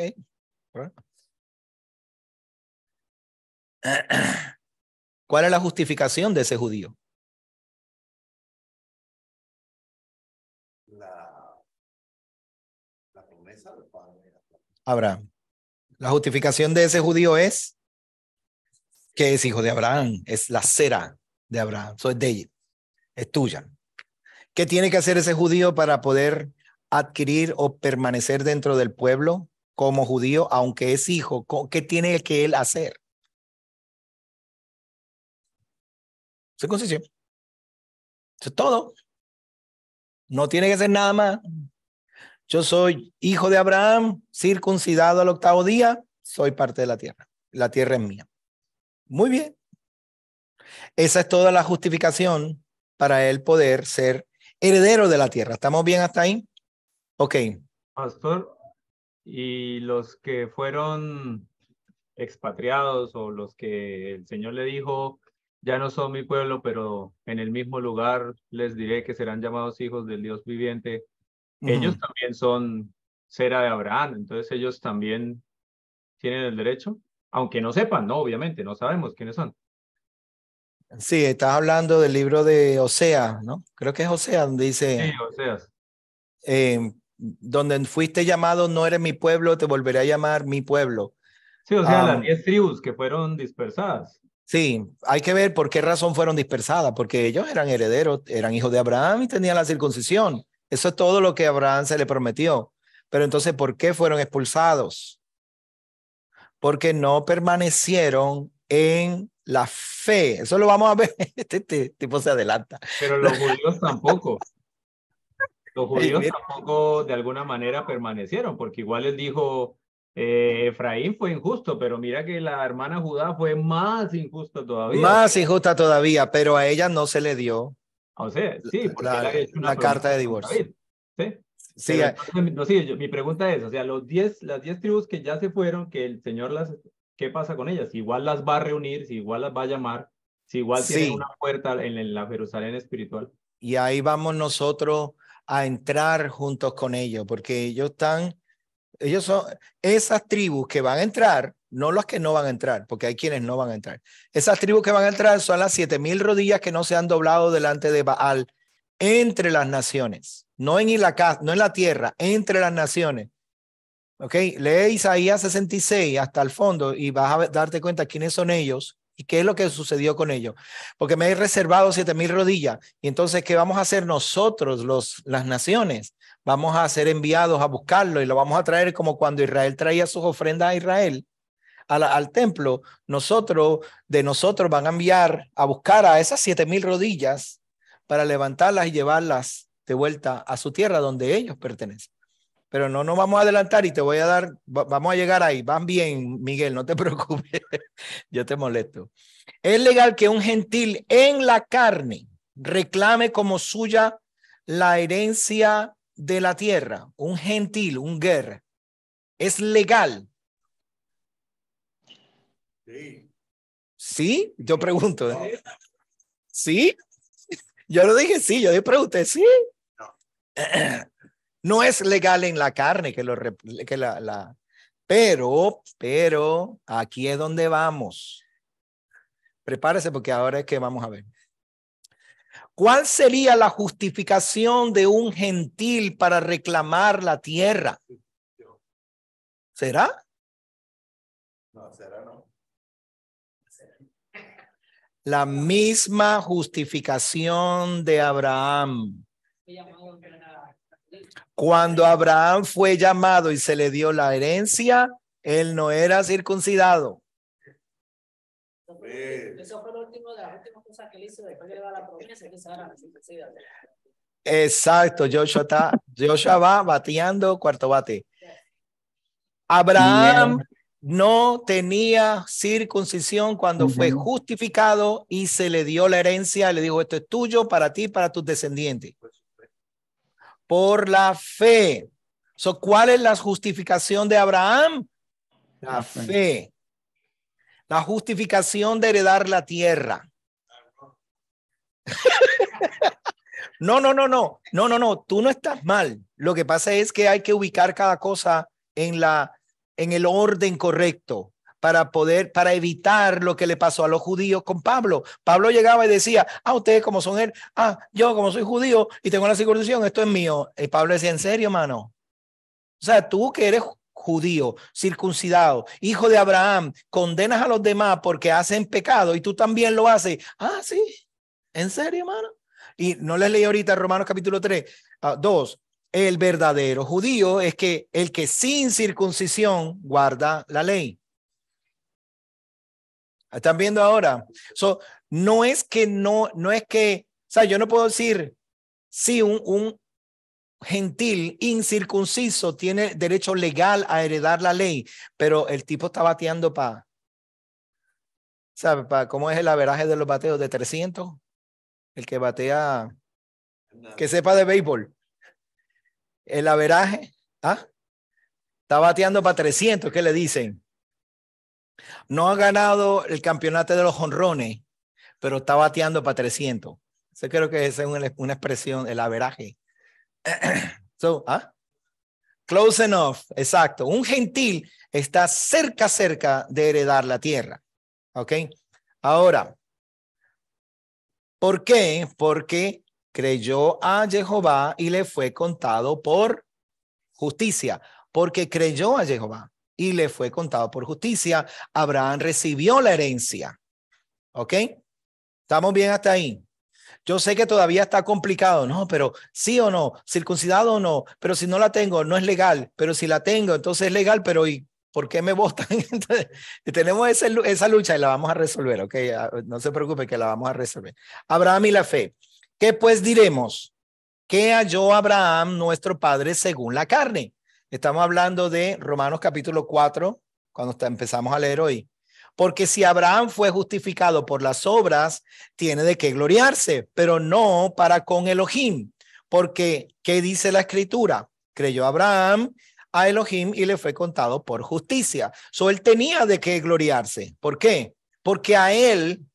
¿Cuál es la justificación de ese judío? La promesa del Padre. Abraham. La justificación de ese judío es que es hijo de Abraham, es la cera de Abraham, eso es de ella, es tuya. ¿Qué tiene que hacer ese judío para poder adquirir o permanecer dentro del pueblo como judío, aunque es hijo? ¿Qué tiene que él hacer? Circuncisión. Eso es todo. No tiene que hacer nada más. Yo soy hijo de Abraham, circuncidado al 8º día, soy parte de la tierra. La tierra es mía. Muy bien. Esa es toda la justificación para él poder ser heredero de la tierra. ¿Estamos bien hasta ahí? Ok. Pastor, y los que fueron expatriados o los que el Señor le dijo, ya no son mi pueblo, pero en el mismo lugar les diré que serán llamados hijos del Dios viviente, ellos también son cera de Abraham, entonces ellos también tienen el derecho, aunque no sepan, no, obviamente, no sabemos quiénes son. Sí, estás hablando del libro de Oseas, ¿no? Creo que es Oseas donde dice, Sí, Oseas. Donde fuiste llamado no eres mi pueblo, te volveré a llamar mi pueblo. Sí, o sea, las 10 tribus que fueron dispersadas. Sí, hay que ver por qué razón fueron dispersadas, porque ellos eran herederos, eran hijos de Abraham y tenían la circuncisión. Eso es todo lo que a Abraham se le prometió. Pero entonces, ¿por qué fueron expulsados? Porque no permanecieron en la fe. Eso lo vamos a ver. Este tipo se adelanta. Pero los judíos tampoco. Los judíos tampoco de alguna manera permanecieron, porque igual les dijo, Efraín fue injusto, pero mira que la hermana Judá fue más injusta todavía. Más injusta todavía, pero a ella no se le dio O sea, sí, porque él había hecho una la carta de divorcio. ¿sí? Sí, Pero entonces, no, sí, mi pregunta es, o sea, las 10 tribus que ya se fueron, que el Señor ¿qué pasa con ellas? Si igual las va a reunir, si igual las va a llamar, si igual tienen una sí. puerta en la Jerusalén espiritual. Y ahí vamos nosotros a entrar juntos con ellos, porque ellos son esas tribus que van a entrar, no las que no van a entrar, porque hay quienes no van a entrar. Esas tribus que van a entrar son las 7,000 rodillas que no se han doblado delante de Baal entre las naciones, no en la tierra, entre las naciones. Ok, lee Isaías 66 hasta el fondo y vas a darte cuenta quiénes son ellos y qué es lo que sucedió con ellos. Porque me he reservado 7,000 rodillas. Y entonces, ¿qué vamos a hacer nosotros, las naciones? Vamos a ser enviados a buscarlo y lo vamos a traer como cuando Israel traía sus ofrendas a Israel, al templo. De nosotros van a enviar a buscar a esas 7,000 rodillas para levantarlas y llevarlas de vuelta a su tierra donde ellos pertenecen. Pero no nos vamos a adelantar y te voy a dar, vamos a llegar ahí. Van bien, Miguel, no te preocupes. Yo te molesto. Es legal que un gentil en la carne reclame como suya la herencia de la tierra. Un gentil, un ger. ¿Es legal? Sí. ¿Sí? Yo pregunto. ¿Sí? Yo lo dije sí, yo le pregunté sí. No. No es legal en la carne pero aquí es donde vamos. Prepárese porque ahora es que vamos a ver. ¿Cuál sería la justificación de un gentil para reclamar la tierra? ¿Será? No, será no. La misma justificación de Abraham. Cuando Abraham fue llamado y se le dio la herencia, él no era circuncidado. Eso fue lo último de las últimas cosas que él hizo después de llegar a la provincia, que se era circuncidado. Exacto, Joshua va bateando cuarto bate. Abraham no tenía circuncisión cuando fue justificado y se le dio la herencia. Le dijo, esto es tuyo para ti, para tus descendientes. Por la fe. ¿Cuál es la justificación de Abraham? La fe. La justificación de heredar la tierra. No. Tú no estás mal. Lo que pasa es que hay que ubicar cada cosa en el orden correcto para evitar lo que le pasó a los judíos con Pablo. Pablo llegaba y decía, ustedes como son él, yo como soy judío y tengo la circuncisión, esto es mío. Y Pablo decía, ¿en serio, mano? O sea, tú que eres judío, circuncidado, hijo de Abraham, condenas a los demás porque hacen pecado y tú también lo haces. Sí, ¿en serio, mano? Y no les leí ahorita Romanos capítulo 2. El verdadero judío es el que sin circuncisión guarda la ley. ¿Están viendo ahora? No es que, o sea, yo no puedo decir, sí, un gentil incircunciso tiene derecho legal a heredar la ley, pero el tipo está bateando ¿sabe? ¿Cómo es el averaje de los bateos? De 300. El que batea, que sepa de béisbol. El averaje, está bateando para 300. ¿Qué le dicen? No ha ganado el campeonato de los jonrones, pero está bateando para 300. Yo creo que esa es una expresión, el averaje. Close enough, exacto. Un gentil está cerca de heredar la tierra. ¿Ok? Ahora, ¿por qué? Porque creyó a Jehová y le fue contado por justicia. Porque creyó a Jehová y le fue contado por justicia. Abraham recibió la herencia. ¿Ok? ¿Estamos bien hasta ahí? Yo sé que todavía está complicado, ¿no? Pero sí o no, circuncidado o no, pero si no la tengo, no es legal, pero si la tengo, entonces es legal, pero ¿y por qué me votan? Entonces, tenemos esa lucha y la vamos a resolver, ¿ok? No se preocupe que la vamos a resolver. Abraham y la fe. ¿Qué pues diremos? ¿Qué halló Abraham, nuestro padre, según la carne? Estamos hablando de Romanos capítulo 4, cuando empezamos a leer hoy. Porque si Abraham fue justificado por las obras, tiene de qué gloriarse, pero no para con Elohim. Porque, ¿qué dice la escritura? Creyó Abraham a Elohim y le fue contado por justicia. Él tenía de qué gloriarse. ¿Por qué? Porque a él,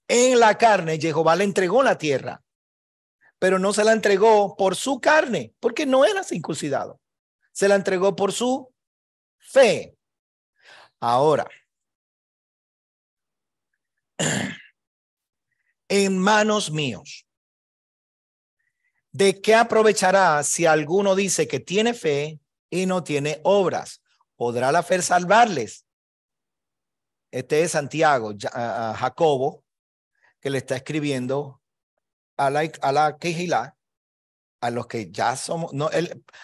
en la carne, Jehová le entregó la tierra, pero no se la entregó por su carne, porque no era circuncidado. Se la entregó por su fe. Ahora, en manos míos, ¿de qué aprovechará si alguno dice que tiene fe y no tiene obras? ¿Podrá la fe salvarles? Este es Santiago, a Jacobo, que le está escribiendo a la Kehilá, a los que ya somos. No,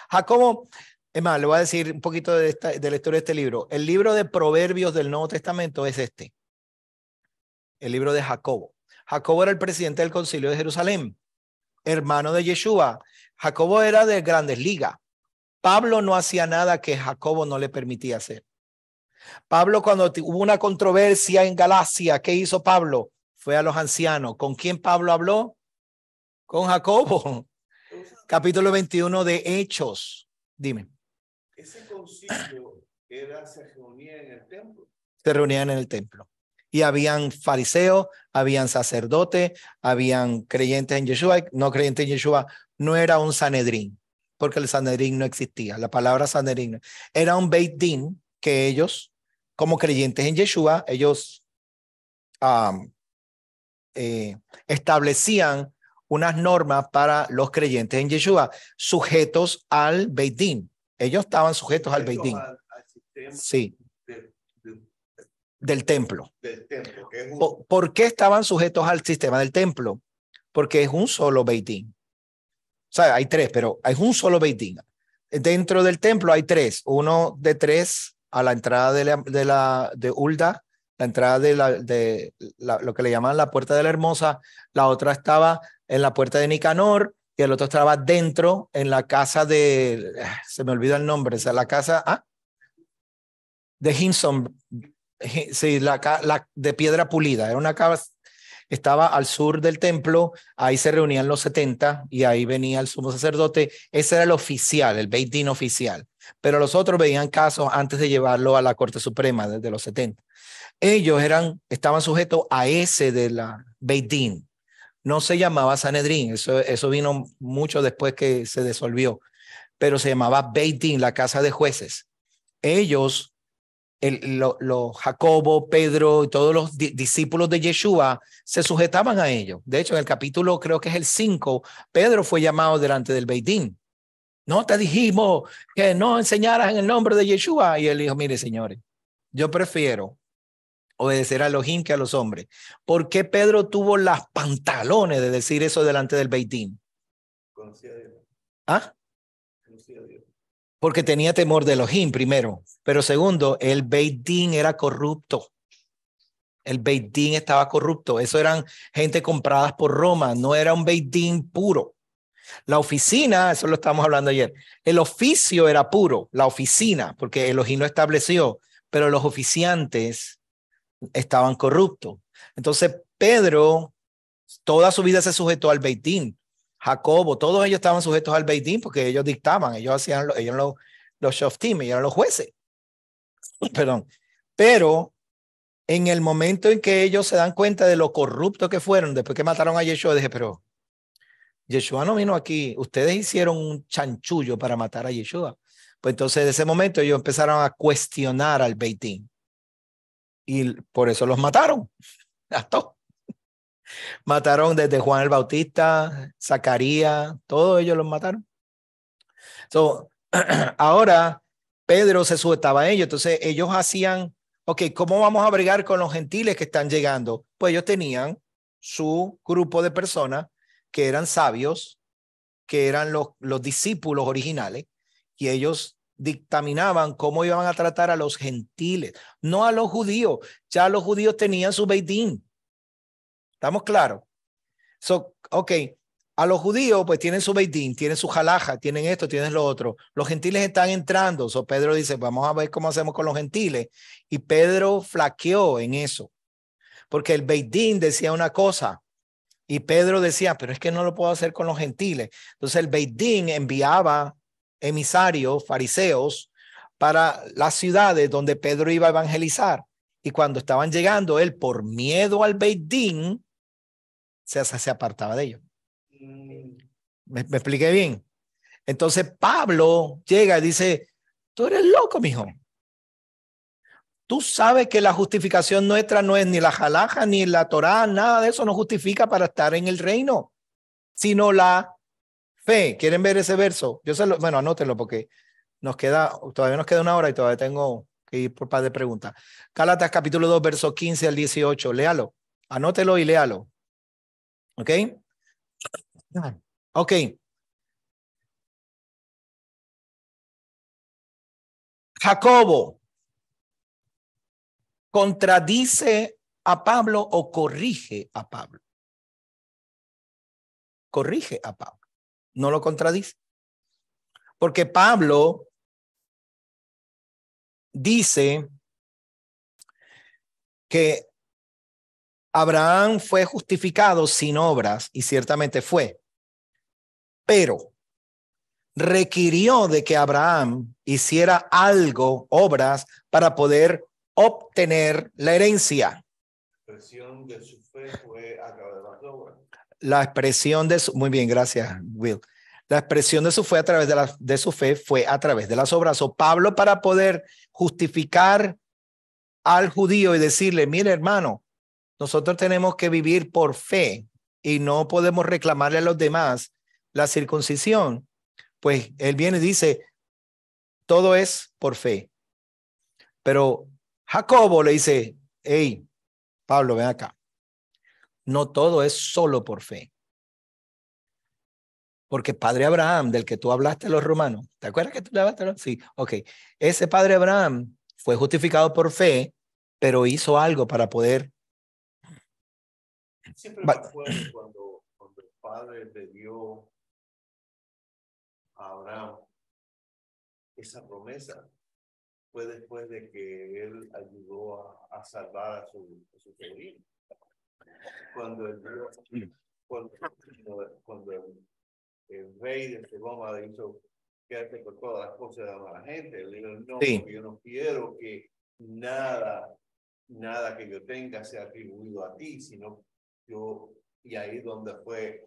Jacobo, es más, le voy a decir un poquito de la historia de este libro. El libro de Proverbios del Nuevo Testamento es este, el libro de Jacobo. Jacobo era el presidente del Concilio de Jerusalén, hermano de Yeshua. Jacobo era de Grandes Ligas. Pablo no hacía nada que Jacobo no le permitía hacer. Pablo, cuando hubo una controversia en Galacia, ¿qué hizo Pablo? Fue a los ancianos. ¿Con quién Pablo habló? Con Jacobo. Capítulo 21 de Hechos. Dime. Ese concilio se reunía en el templo. Se reunían en el templo. Y habían fariseos, habían sacerdotes, habían creyentes en Yeshua. No creyentes en Yeshua, no era un Sanedrín, porque el Sanedrín no existía. La palabra Sanedrín era un Beit Din que ellos, como creyentes en Yeshua, ellos establecían unas normas para los creyentes en Yeshua, sujetos al Beit Din. Ellos estaban sujetos al Beit Din. Sí. Del templo. Del templo, que es ¿Por qué estaban sujetos al sistema del templo? Porque es un solo Beit Din. O sea, hay tres, pero hay un solo Beit Din. Dentro del templo hay tres. Uno de tres a la entrada de Ulda, la entrada de lo que le llaman la puerta de la Hermosa. La otra estaba en la puerta de Nicanor y el otro estaba dentro en la casa de, se me olvida el nombre, o sea, la casa de Hinson. Sí, la de piedra pulida. Era una casa, estaba al sur del templo, ahí se reunían los 70 y ahí venía el sumo sacerdote. Ese era el oficial, el Beit Din oficial. Pero los otros veían casos antes de llevarlo a la Corte Suprema desde los 70. Ellos estaban sujetos a ese de la Beit Din. No se llamaba Sanedrín, eso vino mucho después que se disolvió, pero se llamaba Beit Din, la casa de jueces. Ellos, Jacobo, Pedro y todos los discípulos de Yeshua se sujetaban a ellos. De hecho, en el capítulo, creo que es el 5, Pedro fue llamado delante del Beit Din. No te dijimos que no enseñaras en el nombre de Yeshua. Y él dijo, mire, señores, yo prefiero obedecer a Elohim que a los hombres. ¿Por qué Pedro tuvo las pantalones de decir eso delante del Beit Din? Conocía a Dios. ¿Ah? Conocía a Dios. Porque tenía temor de Elohim primero, pero segundo, el Beit Din era corrupto. El Beit Din estaba corrupto. Eso eran gente compradas por Roma, no era un Beit Din puro. La oficina, eso lo estábamos hablando ayer, el oficio era puro, la oficina, porque Elohim lo estableció, pero los oficiantes estaban corruptos. Entonces Pedro toda su vida se sujetó al Beit Din. Jacobo, todos ellos estaban sujetos al Beit Din porque ellos dictaban, ellos hacían, ellos eran los shoftim, ellos eran los jueces. Perdón. Pero en el momento en que ellos se dan cuenta de lo corrupto que fueron, después que mataron a Yeshua, dije, pero Yeshua no vino aquí, ustedes hicieron un chanchullo para matar a Yeshua. Pues entonces, de ese momento, ellos empezaron a cuestionar al Beit Din. Y por eso los mataron. A todos. Mataron desde Juan el Bautista, Zacarías, todos ellos los mataron. Ahora, Pedro se sujetaba a ellos. Entonces, ellos hacían, ok, ¿cómo vamos a bregar con los gentiles que están llegando? Pues ellos tenían su grupo de personas que eran sabios, que eran los discípulos originales, y ellos dictaminaban cómo iban a tratar a los gentiles, no a los judíos. Ya los judíos tenían su Beit Din. ¿Estamos claros? Ok, a los judíos pues tienen su Beit Din, tienen su jalaja, tienen esto, tienen lo otro. Los gentiles están entrando. Pedro dice, vamos a ver cómo hacemos con los gentiles. Y Pedro flaqueó en eso, porque el Beit Din decía una cosa y Pedro decía, pero es que no lo puedo hacer con los gentiles. Entonces el Beit Din enviaba emisarios, fariseos, para las ciudades donde Pedro iba a evangelizar. Y cuando estaban llegando, él por miedo al Beit Din, se apartaba de ellos. ¿Me expliqué bien? Entonces Pablo llega y dice, tú eres loco, mijo. Tú sabes que la justificación nuestra no es ni la jalaja, ni la Torá, nada de eso nos justifica para estar en el reino, sino la fe. ¿Quieren ver ese verso? Bueno, anótenlo porque todavía nos queda una hora y todavía tengo que ir por par de preguntas. Gálatas capítulo 2, versos 15 al 18. Léalo, anótelo y léalo. ¿Ok? Ok. Jacobo contradice a Pablo o corrige a Pablo. Corrige a Pablo. No lo contradice. Porque Pablo dice que Abraham fue justificado sin obras, y ciertamente fue, pero requirió de que Abraham hiciera algo, obras, para poder obtener la herencia. La expresión de su fe fue a través de las obras. La expresión de su, muy bien, gracias, Will. La expresión de su fe a través de su fe fue a través de las obras. O Pablo, para poder justificar al judío y decirle, mire, hermano, nosotros tenemos que vivir por fe y no podemos reclamarle a los demás la circuncisión. Pues él viene y dice, todo es por fe. Pero Jacobo le dice, hey, Pablo, ven acá. No todo es solo por fe. Porque padre Abraham, del que tú hablaste los romanos, ¿te acuerdas que tú le hablaste? Sí, ok. Ese padre Abraham fue justificado por fe, pero hizo algo para poder. Siempre me acuerdo cuando el padre le dio a Abraham esa promesa. Fue después de que él ayudó a salvar a su sobrino. Cuando el rey de Sodoma le hizo quédate con todas las cosas de la gente, le dijo, no, Sí. porque yo no quiero que nada que yo tenga sea atribuido a ti, sino yo, y ahí donde fue.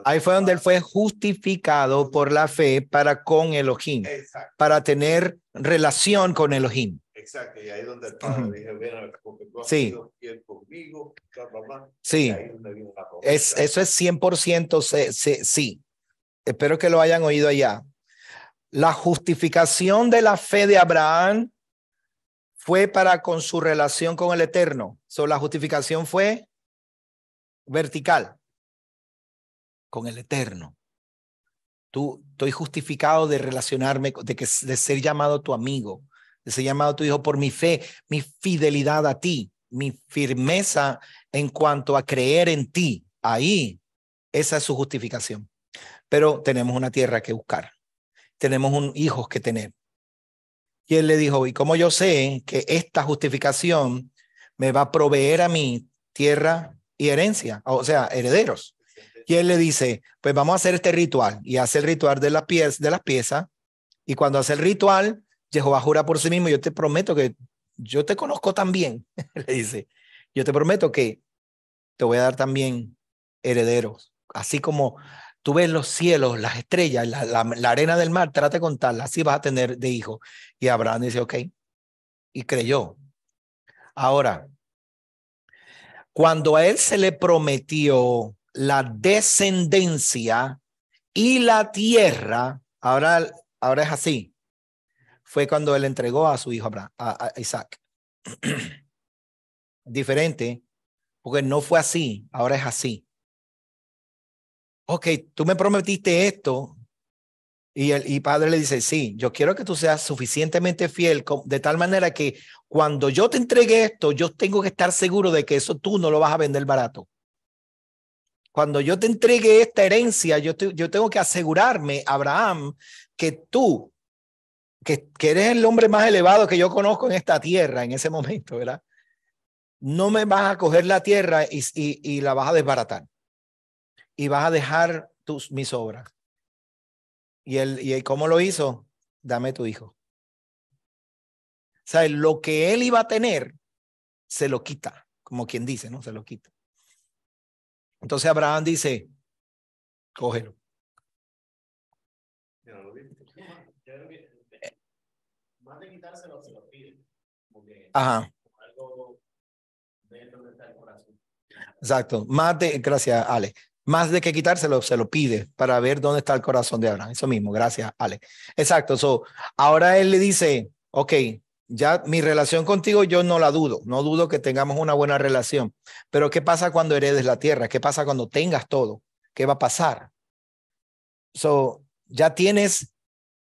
Ahí fue donde él fue justificado por la fe para con Elohim, Exacto. para tener relación con Elohim. Exacto, y ahí donde el padre dije, ven, porque tú has Sí. sido fiel conmigo, Sí. y ahí donde vino la promesa. Eso es 100% sí. Espero que lo hayan oído allá. La justificación de la fe de Abraham fue para con su relación con el Eterno. La justificación fue vertical con el Eterno. Estoy justificado de relacionarme, de ser llamado tu amigo, de ser llamado tu hijo por mi fe, mi fidelidad a ti, mi firmeza en cuanto a creer en ti. Ahí, esa es su justificación. Pero tenemos una tierra que buscar. Tenemos hijos que tener. Y él le dijo, ¿y cómo yo sé que esta justificación me va a proveer a mí tierra y herencia? O sea, herederos. Y él le dice, pues vamos a hacer este ritual. Y hace el ritual de las piezas. Y cuando hace el ritual, Jehová jura por sí mismo, yo te prometo que yo te conozco también. Le dice, yo te prometo que te voy a dar también herederos. Así como tú ves los cielos, las estrellas, la arena del mar, trata de contarla, así vas a tener de hijo. Y Abraham dice, ok, y creyó. Ahora, cuando a él se le prometió la descendencia y la tierra, ahora es así, fue cuando él entregó a su hijo a Isaac. Diferente, porque no fue así, ahora es así. Ok, tú me prometiste esto. Y padre le dice, sí, yo quiero que tú seas suficientemente fiel de tal manera que cuando yo te entregue esto, yo tengo que estar seguro de que eso tú no lo vas a vender barato. Cuando yo te entregue esta herencia, yo tengo que asegurarme, Abraham, que tú, que eres el hombre más elevado que yo conozco en esta tierra en ese momento, ¿verdad? No me vas a coger la tierra y la vas a desbaratar. Y vas a dejar mis obras. ¿Y cómo lo hizo? Dame tu hijo. O sea, lo que él iba a tener, se lo quita, como quien dice, ¿no? Se lo quita. Entonces Abraham dice, cógelo. Más de quitárselo, se lo pide. Ajá. Algo de donde está el corazón. Exacto. Gracias, Ale. Más de que quitárselo, se lo pide para ver dónde está el corazón de Abraham. Eso mismo, gracias, Ale. Exacto. Ahora él le dice, ok, ya mi relación contigo yo no la dudo. No dudo que tengamos una buena relación. Pero ¿qué pasa cuando heredes la tierra? ¿Qué pasa cuando tengas todo? ¿Qué va a pasar? Ya tienes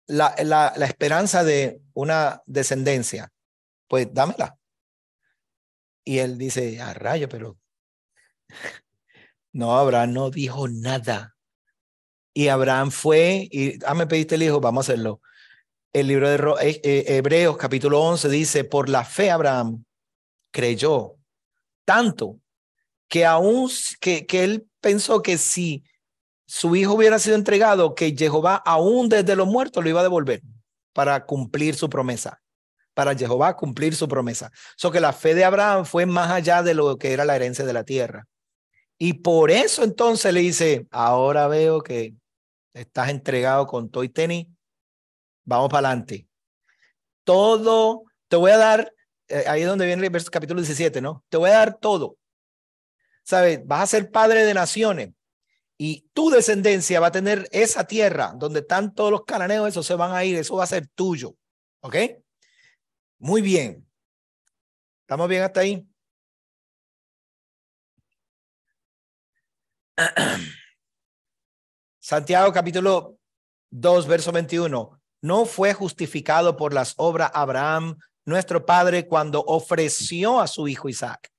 la esperanza de una descendencia. Pues dámela. Y él dice, a rayo, pero no, Abraham no dijo nada. Y Abraham fue y, me pediste el hijo, vamos a hacerlo. El libro de Hebreos capítulo 11 dice, por la fe Abraham creyó tanto que aún que él pensó que si su hijo hubiera sido entregado, que Jehová aún desde los muertos lo iba a devolver para cumplir su promesa. Para Jehová cumplir su promesa. Que la fe de Abraham fue más allá de lo que era la herencia de la tierra. Y por eso entonces le dice, ahora veo que estás entregado con todo y tenis, vamos para adelante. Todo, te voy a dar, ahí es donde viene el verso capítulo 17, ¿no? Te voy a dar todo. ¿Sabes? Vas a ser padre de naciones y tu descendencia va a tener esa tierra donde están todos los cananeos, esos se van a ir, eso va a ser tuyo. ¿Ok? Muy bien. ¿Estamos bien hasta ahí? Santiago capítulo 2, verso 21. No fue justificado por las obras Abraham, nuestro padre, cuando ofreció a su hijo Isaac.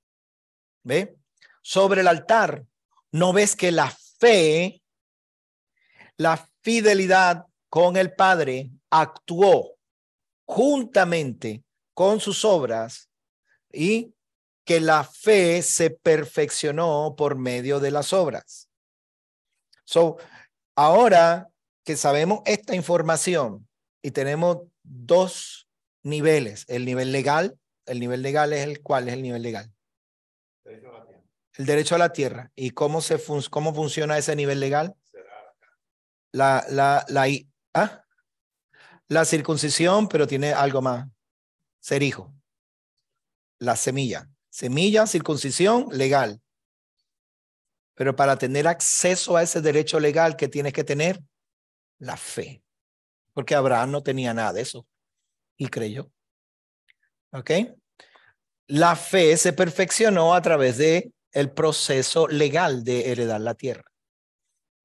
¿Ve? Sobre el altar, ¿no ves que la fe, la fidelidad con el Padre actuó juntamente con sus obras y que la fe se perfeccionó por medio de las obras? Ahora que sabemos esta información y tenemos dos niveles, el nivel legal es ¿cuál es el nivel legal? El derecho a la tierra. ¿Y cómo funciona ese nivel legal? La circuncisión, pero tiene algo más. Ser hijo. La semilla, circuncisión legal. Pero para tener acceso a ese derecho legal, ¿qué tienes que tener? La fe. Porque Abraham no tenía nada de eso y creyó. ¿Ok? La fe se perfeccionó a través de el proceso legal de heredar la tierra,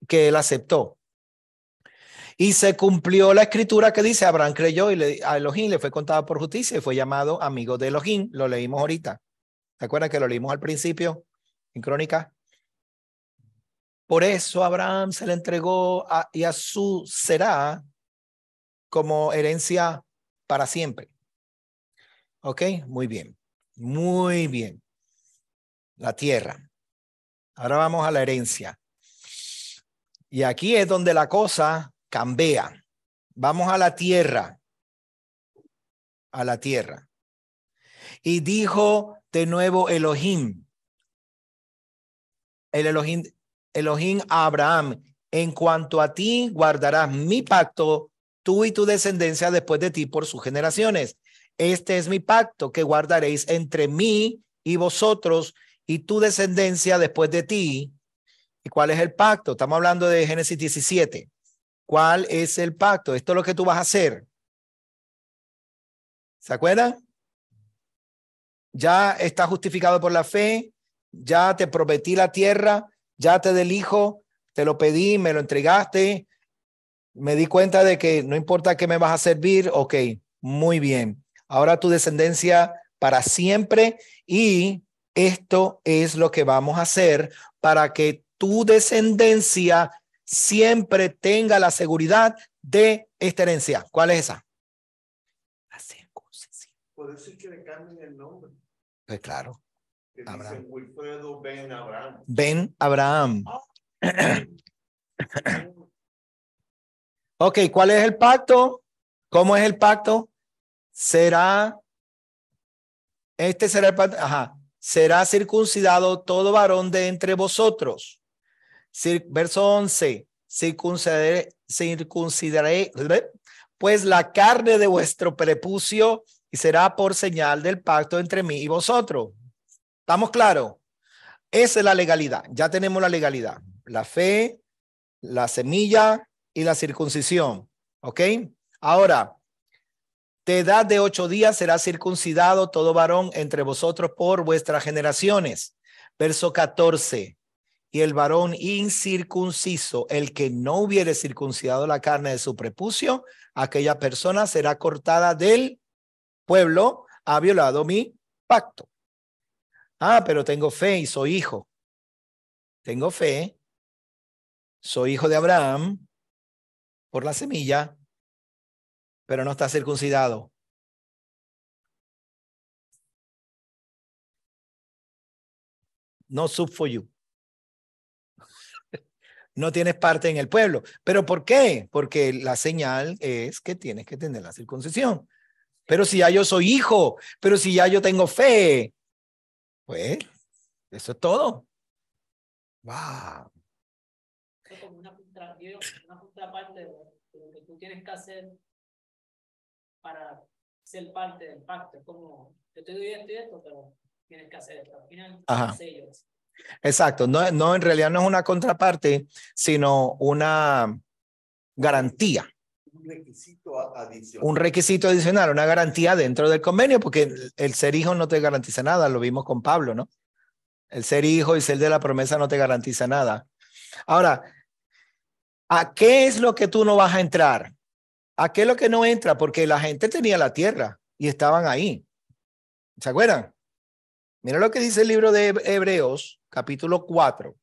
que él aceptó. Y se cumplió la escritura que dice, Abraham creyó y a Elohim le fue contado por justicia y fue llamado amigo de Elohim. Lo leímos ahorita. ¿Se acuerdan que lo leímos al principio en Crónicas? Por eso Abraham se le entregó y a su será como herencia para siempre. ¿Ok? Muy bien. Muy bien. La tierra. Ahora vamos a la herencia. Y aquí es donde la cosa cambia. Vamos a la tierra. A la tierra. Y dijo de nuevo Elohim. El Elohim a Abraham, en cuanto a ti guardarás mi pacto, tú y tu descendencia después de ti por sus generaciones. Este es mi pacto que guardaréis entre mí y vosotros y tu descendencia después de ti. ¿Y cuál es el pacto? Estamos hablando de Génesis 17. ¿Cuál es el pacto? Esto es lo que tú vas a hacer. ¿Se acuerdan? Ya está justificado por la fe, ya te prometí la tierra, ya te di el hijo, te lo pedí, me lo entregaste, me di cuenta de que no importa qué me vas a servir, ok, muy bien. Ahora tu descendencia para siempre y esto es lo que vamos a hacer para que tu descendencia siempre tenga la seguridad de esta herencia. ¿Cuál es esa? La circuncisión. Puede ser que le cambien el nombre. Pues claro. Que Abraham. dicen Wilfredo Ben Abraham. Ben Abraham. Ok, ¿cuál es el pacto? ¿Cómo es el pacto? Será el pacto. Ajá. Será circuncidado todo varón de entre vosotros. Verso 11. Circuncidaré, pues la carne de vuestro prepucio y será por señal del pacto entre mí y vosotros. ¿Estamos claros? Esa es la legalidad. Ya tenemos la legalidad. La fe, la semilla y la circuncisión. ¿Ok? Ahora, de edad de 8 días será circuncidado todo varón entre vosotros por vuestras generaciones. Verso 14. Y el varón incircunciso, el que no hubiere circuncidado la carne de su prepucio, aquella persona será cortada del pueblo, ha violado mi pacto. Ah, pero tengo fe y soy hijo. Tengo fe, soy hijo de Abraham por la semilla, pero no está circuncidado. No sub for you. No tienes parte en el pueblo. ¿Pero por qué? Porque la señal es que tienes que tener la circuncisión. Pero si ya yo soy hijo, pero si ya yo tengo fe, pues eso es todo. Wow. Es como una contraparte de lo que tú tienes que hacer para ser parte del pacto. Es como, yo te doy esto y esto, pero tienes que hacer esto. Al final, Ajá. sellos. Exacto. No, en realidad no es una contraparte, sino una garantía. Un requisito adicional. Un requisito adicional, una garantía dentro del convenio, porque el ser hijo no te garantiza nada. Lo vimos con Pablo, ¿no? El ser hijo y ser de la promesa no te garantiza nada. Ahora, ¿a qué es lo que tú no vas a entrar? ¿A qué es lo que no entra? Porque la gente tenía la tierra y estaban ahí. ¿Se acuerdan? Mira lo que dice el libro de Hebreos, capítulo 4.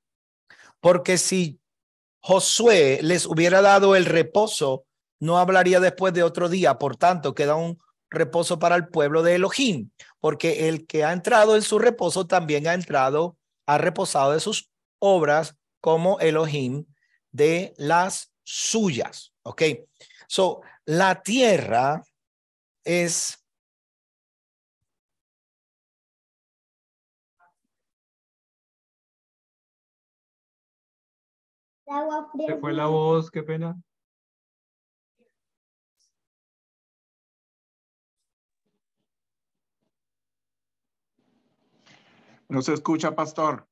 Porque si Josué les hubiera dado el reposo, no hablaría después de otro día. Por tanto, queda un reposo para el pueblo de Elohim, porque el que ha entrado en su reposo también ha reposado de sus obras como Elohim de las suyas. Ok. So, la tierra es Se fue la voz, qué pena. No se escucha, pastor.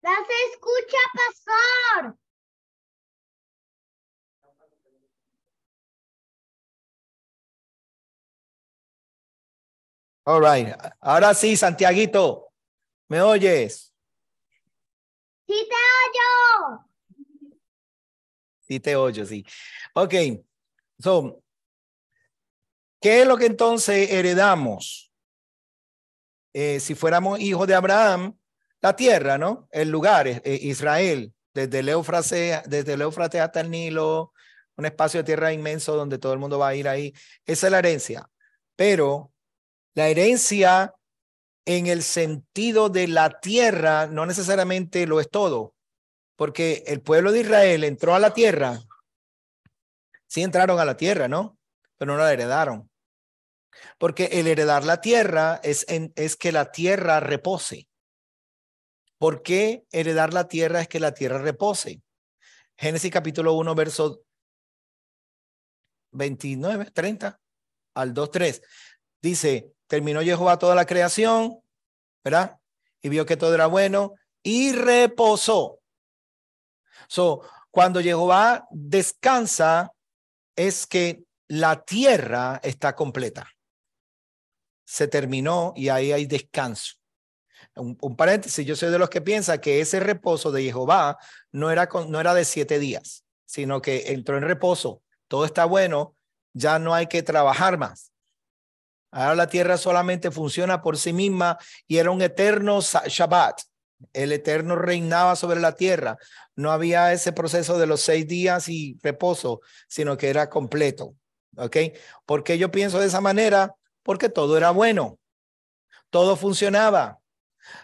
¡No se escucha, pastor! all right. Ahora sí, Santiaguito, ¿me oyes? ¡Sí te oyo! Sí te oyo, sí. Ok. So, ¿qué es lo que entonces heredamos? Si fuéramos hijos de Abraham, la tierra, ¿no? El lugar, Israel, desde el Éufrates hasta el Nilo, un espacio de tierra inmenso donde todo el mundo va a ir ahí. Esa es la herencia. Pero la herencia en el sentido de la tierra no necesariamente lo es todo, porque el pueblo de Israel entró a la tierra, sí entraron a la tierra, ¿no? Pero no la heredaron. Porque el heredar la tierra es que la tierra repose. ¿Por qué heredar la tierra es que la tierra repose? Génesis capítulo 1, verso 29, 30 al 2, 3. Dice, terminó Jehová toda la creación, ¿verdad? Y vio que todo era bueno y reposó. So, cuando Jehová descansa, es que la tierra está completa. Se terminó y ahí hay descanso. Un paréntesis, yo soy de los que piensa que ese reposo de Jehová no era de 7 días, sino que entró en reposo. Todo está bueno, ya no hay que trabajar más. Ahora la tierra solamente funciona por sí misma y era un eterno Shabbat. El Eterno reinaba sobre la tierra. No había ese proceso de los 6 días y reposo, sino que era completo. ¿Ok? ¿Por qué yo pienso de esa manera? Porque todo era bueno. Todo funcionaba.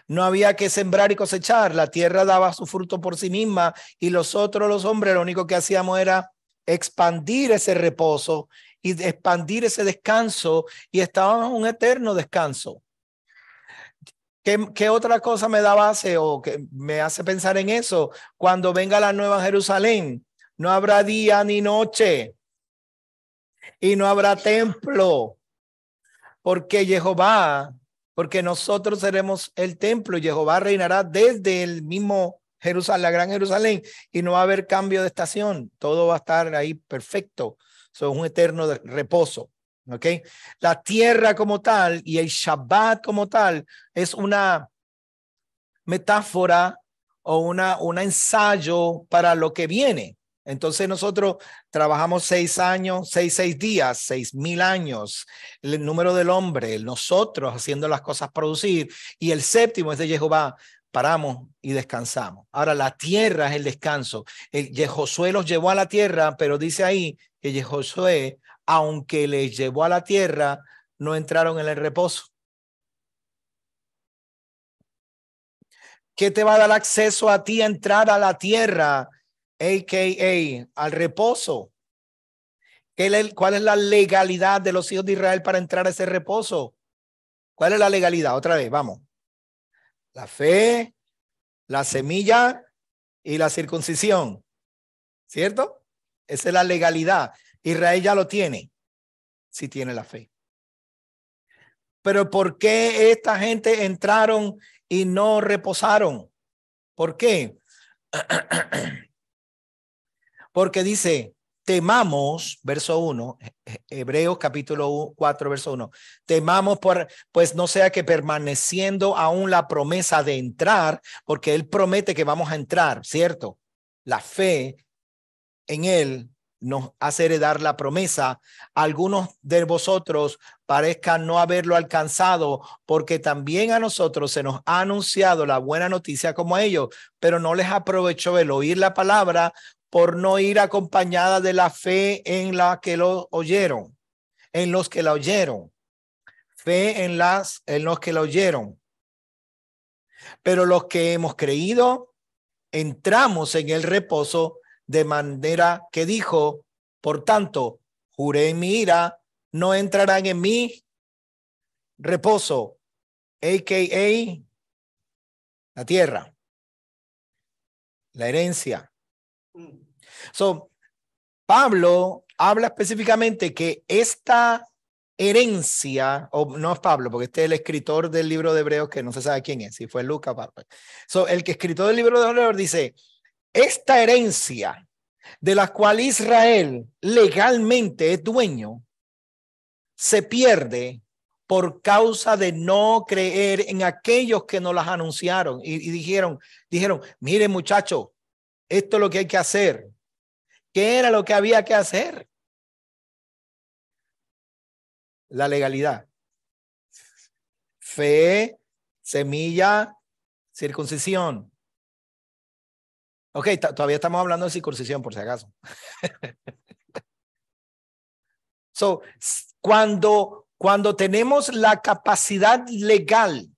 No había que sembrar y cosechar. La tierra daba su fruto por sí misma y nosotros los hombres lo único que hacíamos era expandir ese reposo y expandir ese descanso y estábamos en un eterno descanso. ¿Qué otra cosa me da base o que me hace pensar en eso? Cuando venga la Nueva Jerusalén, no habrá día ni noche y no habrá templo, porque porque nosotros seremos el templo. Jehová reinará desde el mismo Jerusalén, la gran Jerusalén, y no va a haber cambio de estación. Todo va a estar ahí perfecto. Es un eterno reposo. ¿Ok? La tierra como tal y el Shabbat como tal es una metáfora o un ensayo para lo que viene. Entonces nosotros trabajamos 6 años, 6 días, 6,000 años, el número del hombre, nosotros haciendo las cosas producir, y el séptimo es de Jehová. Paramos y descansamos. Ahora la tierra es el descanso. Josué los llevó a la tierra, pero dice ahí que Josué, aunque les llevó a la tierra, no entraron en el reposo. ¿Qué te va a dar acceso a ti a entrar a la tierra, a.k.a. al reposo? ¿Cuál es la legalidad de los hijos de Israel para entrar a ese reposo? ¿Cuál es la legalidad? Otra vez, vamos. La fe, la semilla y la circuncisión. ¿Cierto? Esa es la legalidad. Israel ya lo tiene, si tiene la fe. Pero ¿por qué esta gente entraron y no reposaron? ¿Por qué? Porque dice, temamos, verso 1, Hebreos capítulo 4, verso 1, temamos pues no sea que permaneciendo aún la promesa de entrar, porque él promete que vamos a entrar, ¿cierto? La fe en él nos hace heredar la promesa. Algunos de vosotros parezcan no haberlo alcanzado, porque también a nosotros se nos ha anunciado la buena noticia como a ellos, pero no les aprovechó el oír la palabra por no ir acompañada de la fe en la que lo oyeron, en los que la oyeron. Fe en los que la oyeron. Pero los que hemos creído, entramos en el reposo, de manera que dijo, por tanto, juré en mi ira, no entrarán en mi reposo, a.k.a. la tierra, la herencia. Pablo habla específicamente que esta herencia, o no es Pablo, porque este es el escritor del libro de Hebreos, que no se sabe quién es, si fue Lucas. El que escritor del libro de Hebreos dice, esta herencia de la cual Israel legalmente es dueño, se pierde por causa de no creer en aquellos que nos las anunciaron y dijeron, miren muchachos, esto es lo que hay que hacer. ¿Qué era lo que había que hacer? La legalidad. Fe, semilla, circuncisión. Ok, todavía estamos hablando de circuncisión por si acaso. Cuando tenemos la capacidad legal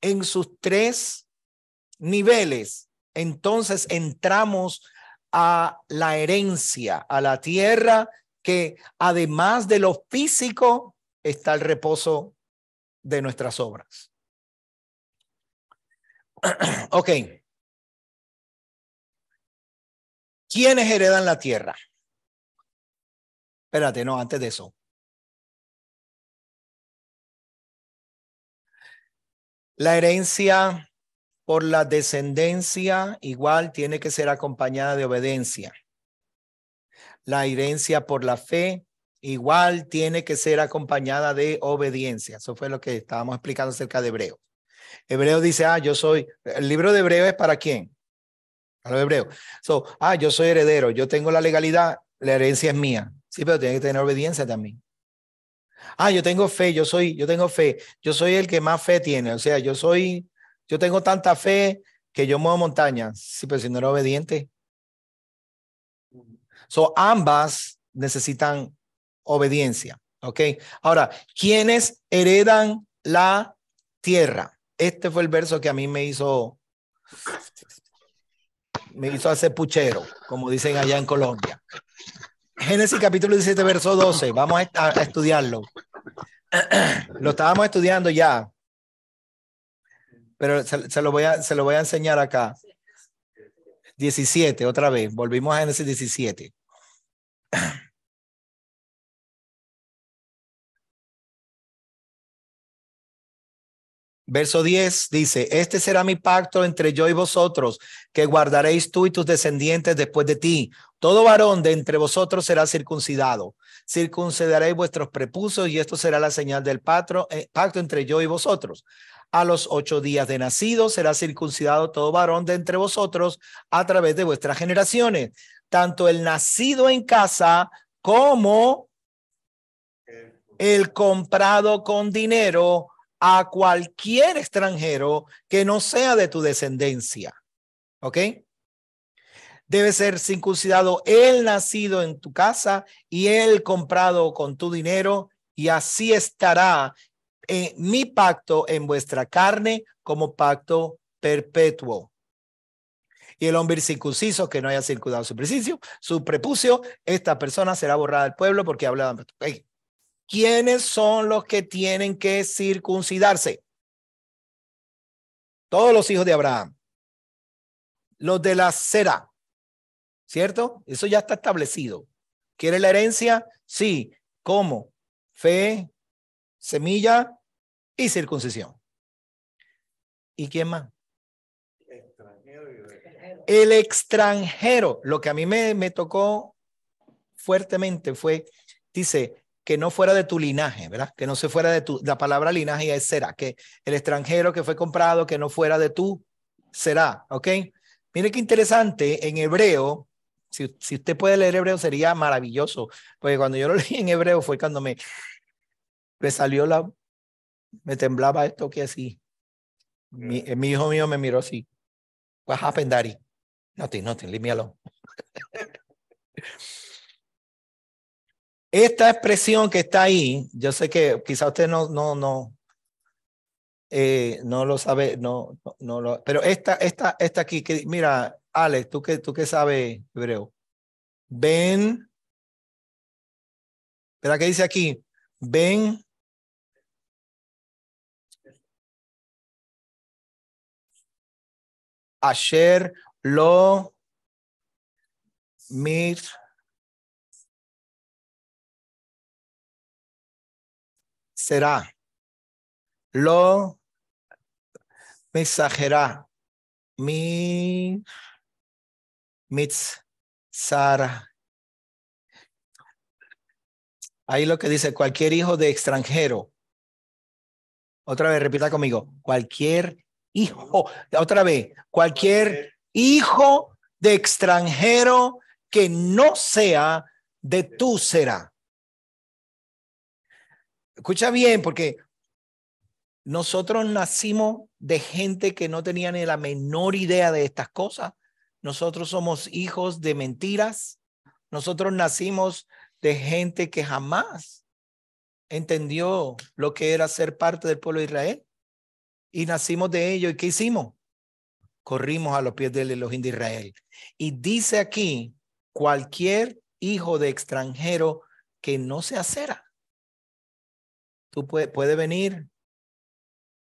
en sus 3 niveles, entonces entramos a la herencia, a la tierra, que además de lo físico está el reposo de nuestras obras. Ok. ¿Quiénes heredan la tierra? Espérate, no, antes de eso. La herencia por la descendencia igual tiene que ser acompañada de obediencia. La herencia por la fe igual tiene que ser acompañada de obediencia. Eso fue lo que estábamos explicando acerca de Hebreos. Hebreo dice, el libro de Hebreo es para quién? A los hebreos. Yo soy heredero, yo tengo la legalidad, la herencia es mía. Sí, pero tiene que tener obediencia también. Ah, yo tengo fe, yo tengo fe. Yo soy el que más fe tiene. O sea, yo tengo tanta fe que yo muevo montañas. Sí, pero si no era obediente. So, ambas necesitan obediencia. ¿Ok? Ahora, ¿quiénes heredan la tierra? Este fue el verso que a mí me hizo hacer puchero, como dicen allá en Colombia. Génesis capítulo 17, verso 12. Vamos a estudiarlo. Lo estábamos estudiando ya, pero se lo voy a enseñar acá. 17, otra vez. Volvimos a Génesis 17. Verso 10 dice, este será mi pacto entre yo y vosotros, que guardaréis tú y tus descendientes después de ti. Todo varón de entre vosotros será circuncidado. Circuncidaréis vuestros prepucios y esto será la señal del pacto entre yo y vosotros. A los 8 días de nacido será circuncidado todo varón de entre vosotros a través de vuestras generaciones. Tanto el nacido en casa como el comprado con dinero a cualquier extranjero que no sea de tu descendencia. ¿Ok? Debe ser circuncidado el nacido en tu casa y el comprado con tu dinero, y así estará mi pacto en vuestra carne como pacto perpetuo. Y el hombre circunciso que no haya circuncidado su prepucio, esta persona será borrada del pueblo porque habla. ¿Quiénes son los que tienen que circuncidarse? Todos los hijos de Abraham. Los de la Sera, ¿cierto? Eso ya está establecido. ¿Quiere la herencia? Sí. ¿Cómo? Fe, semilla y circuncisión. ¿Y quién más? El extranjero. Lo que a mí me tocó fuertemente fue, dice, que no fuera de tu linaje, ¿verdad? Que no se fuera de la palabra linaje es será, que el extranjero que fue comprado, que no fuera de tu será, ¿ok? Mire qué interesante, en hebreo, si usted puede leer hebreo sería maravilloso, porque cuando yo lo leí en hebreo fue cuando me salió me temblaba esto que así. Mi hijo mío me miró así. What happened, daddy? Nothing, leave me alone. Esta expresión que está ahí, yo sé que quizá usted no lo sabe, pero esta aquí, que mira, Alex, tú que sabes hebreo, ven, ¿verdad que dice aquí? Ven, asher lo mit será, lo mensajerá, mitzara. Ahí lo que dice, cualquier hijo de extranjero. Otra vez, repita conmigo. Cualquier hijo. Otra vez, cualquier hijo de extranjero que no sea de tu será. Escucha bien, porque nosotros nacimos de gente que no tenía ni la menor idea de estas cosas. Nosotros somos hijos de mentiras. Nosotros nacimos de gente que jamás entendió lo que era ser parte del pueblo de Israel. Y nacimos de ello. ¿Y qué hicimos? Corrimos a los pies del Elohim de Israel. Y dice aquí, cualquier hijo de extranjero que no sea Sera. Tú puede venir,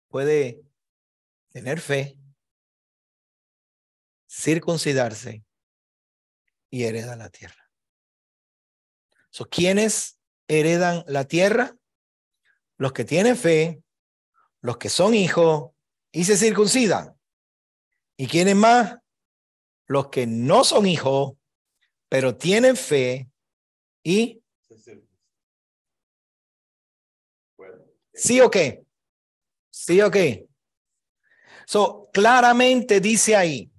puede tener fe, circuncidarse y heredar la tierra. ¿Quiénes heredan la tierra? Los que tienen fe, los que son hijos y se circuncidan. ¿Y quiénes más? Los que no son hijos, pero tienen fe y ¿sí o qué? ¿Sí o qué? Claramente dice ahí,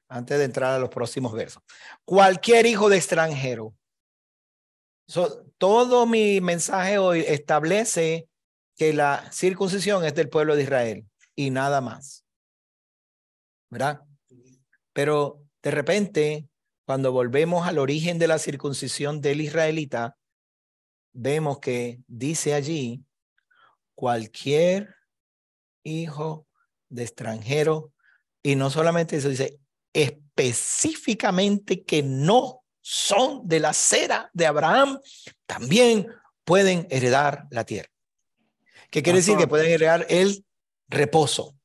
antes de entrar a los próximos versos, cualquier hijo de extranjero Todo mi mensaje hoy establece que la circuncisión es del pueblo de Israel y nada más, ¿verdad? Pero de repente, cuando volvemos al origen de la circuncisión del israelita, vemos que dice allí cualquier hijo de extranjero, y no solamente eso, dice específicamente que no son de la cera de Abraham, también pueden heredar la tierra. ¿Qué quiere decir? Que pueden heredar el reposo.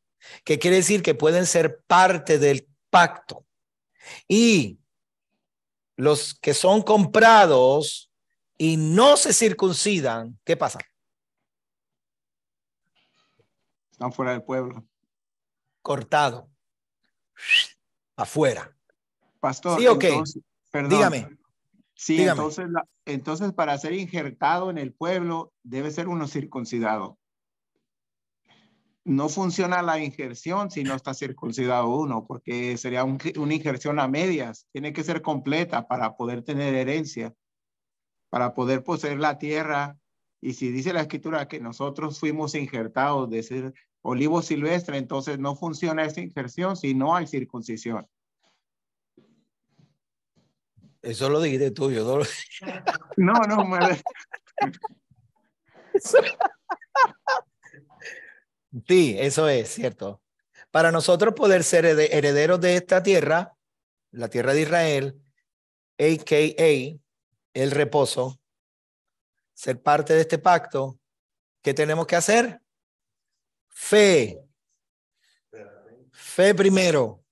¿Qué quiere decir? Que pueden ser parte del pacto. Y los que son comprados y no se circuncidan, ¿qué pasa? Están fuera del pueblo. Cortado. Afuera. Pastor, ¿Sí o qué? entonces, perdón. Dígame. Sí, dígame. entonces para ser injertado en el pueblo debe ser uno circuncidado. No funciona la injerción si no está circuncidado uno, porque sería una injerción a medias. Tiene que ser completa para poder tener herencia, para poder poseer la tierra. Y si dice la escritura que nosotros fuimos injertados de ser olivo silvestre, entonces no funciona esa injerción si no hay circuncisión. Eso lo dijiste tú, yo no. No. Sí, eso es cierto. Para nosotros poder ser herederos de esta tierra, la tierra de Israel, a.k.a. el reposo, ser parte de este pacto, ¿qué tenemos que hacer? Fe. Fe primero,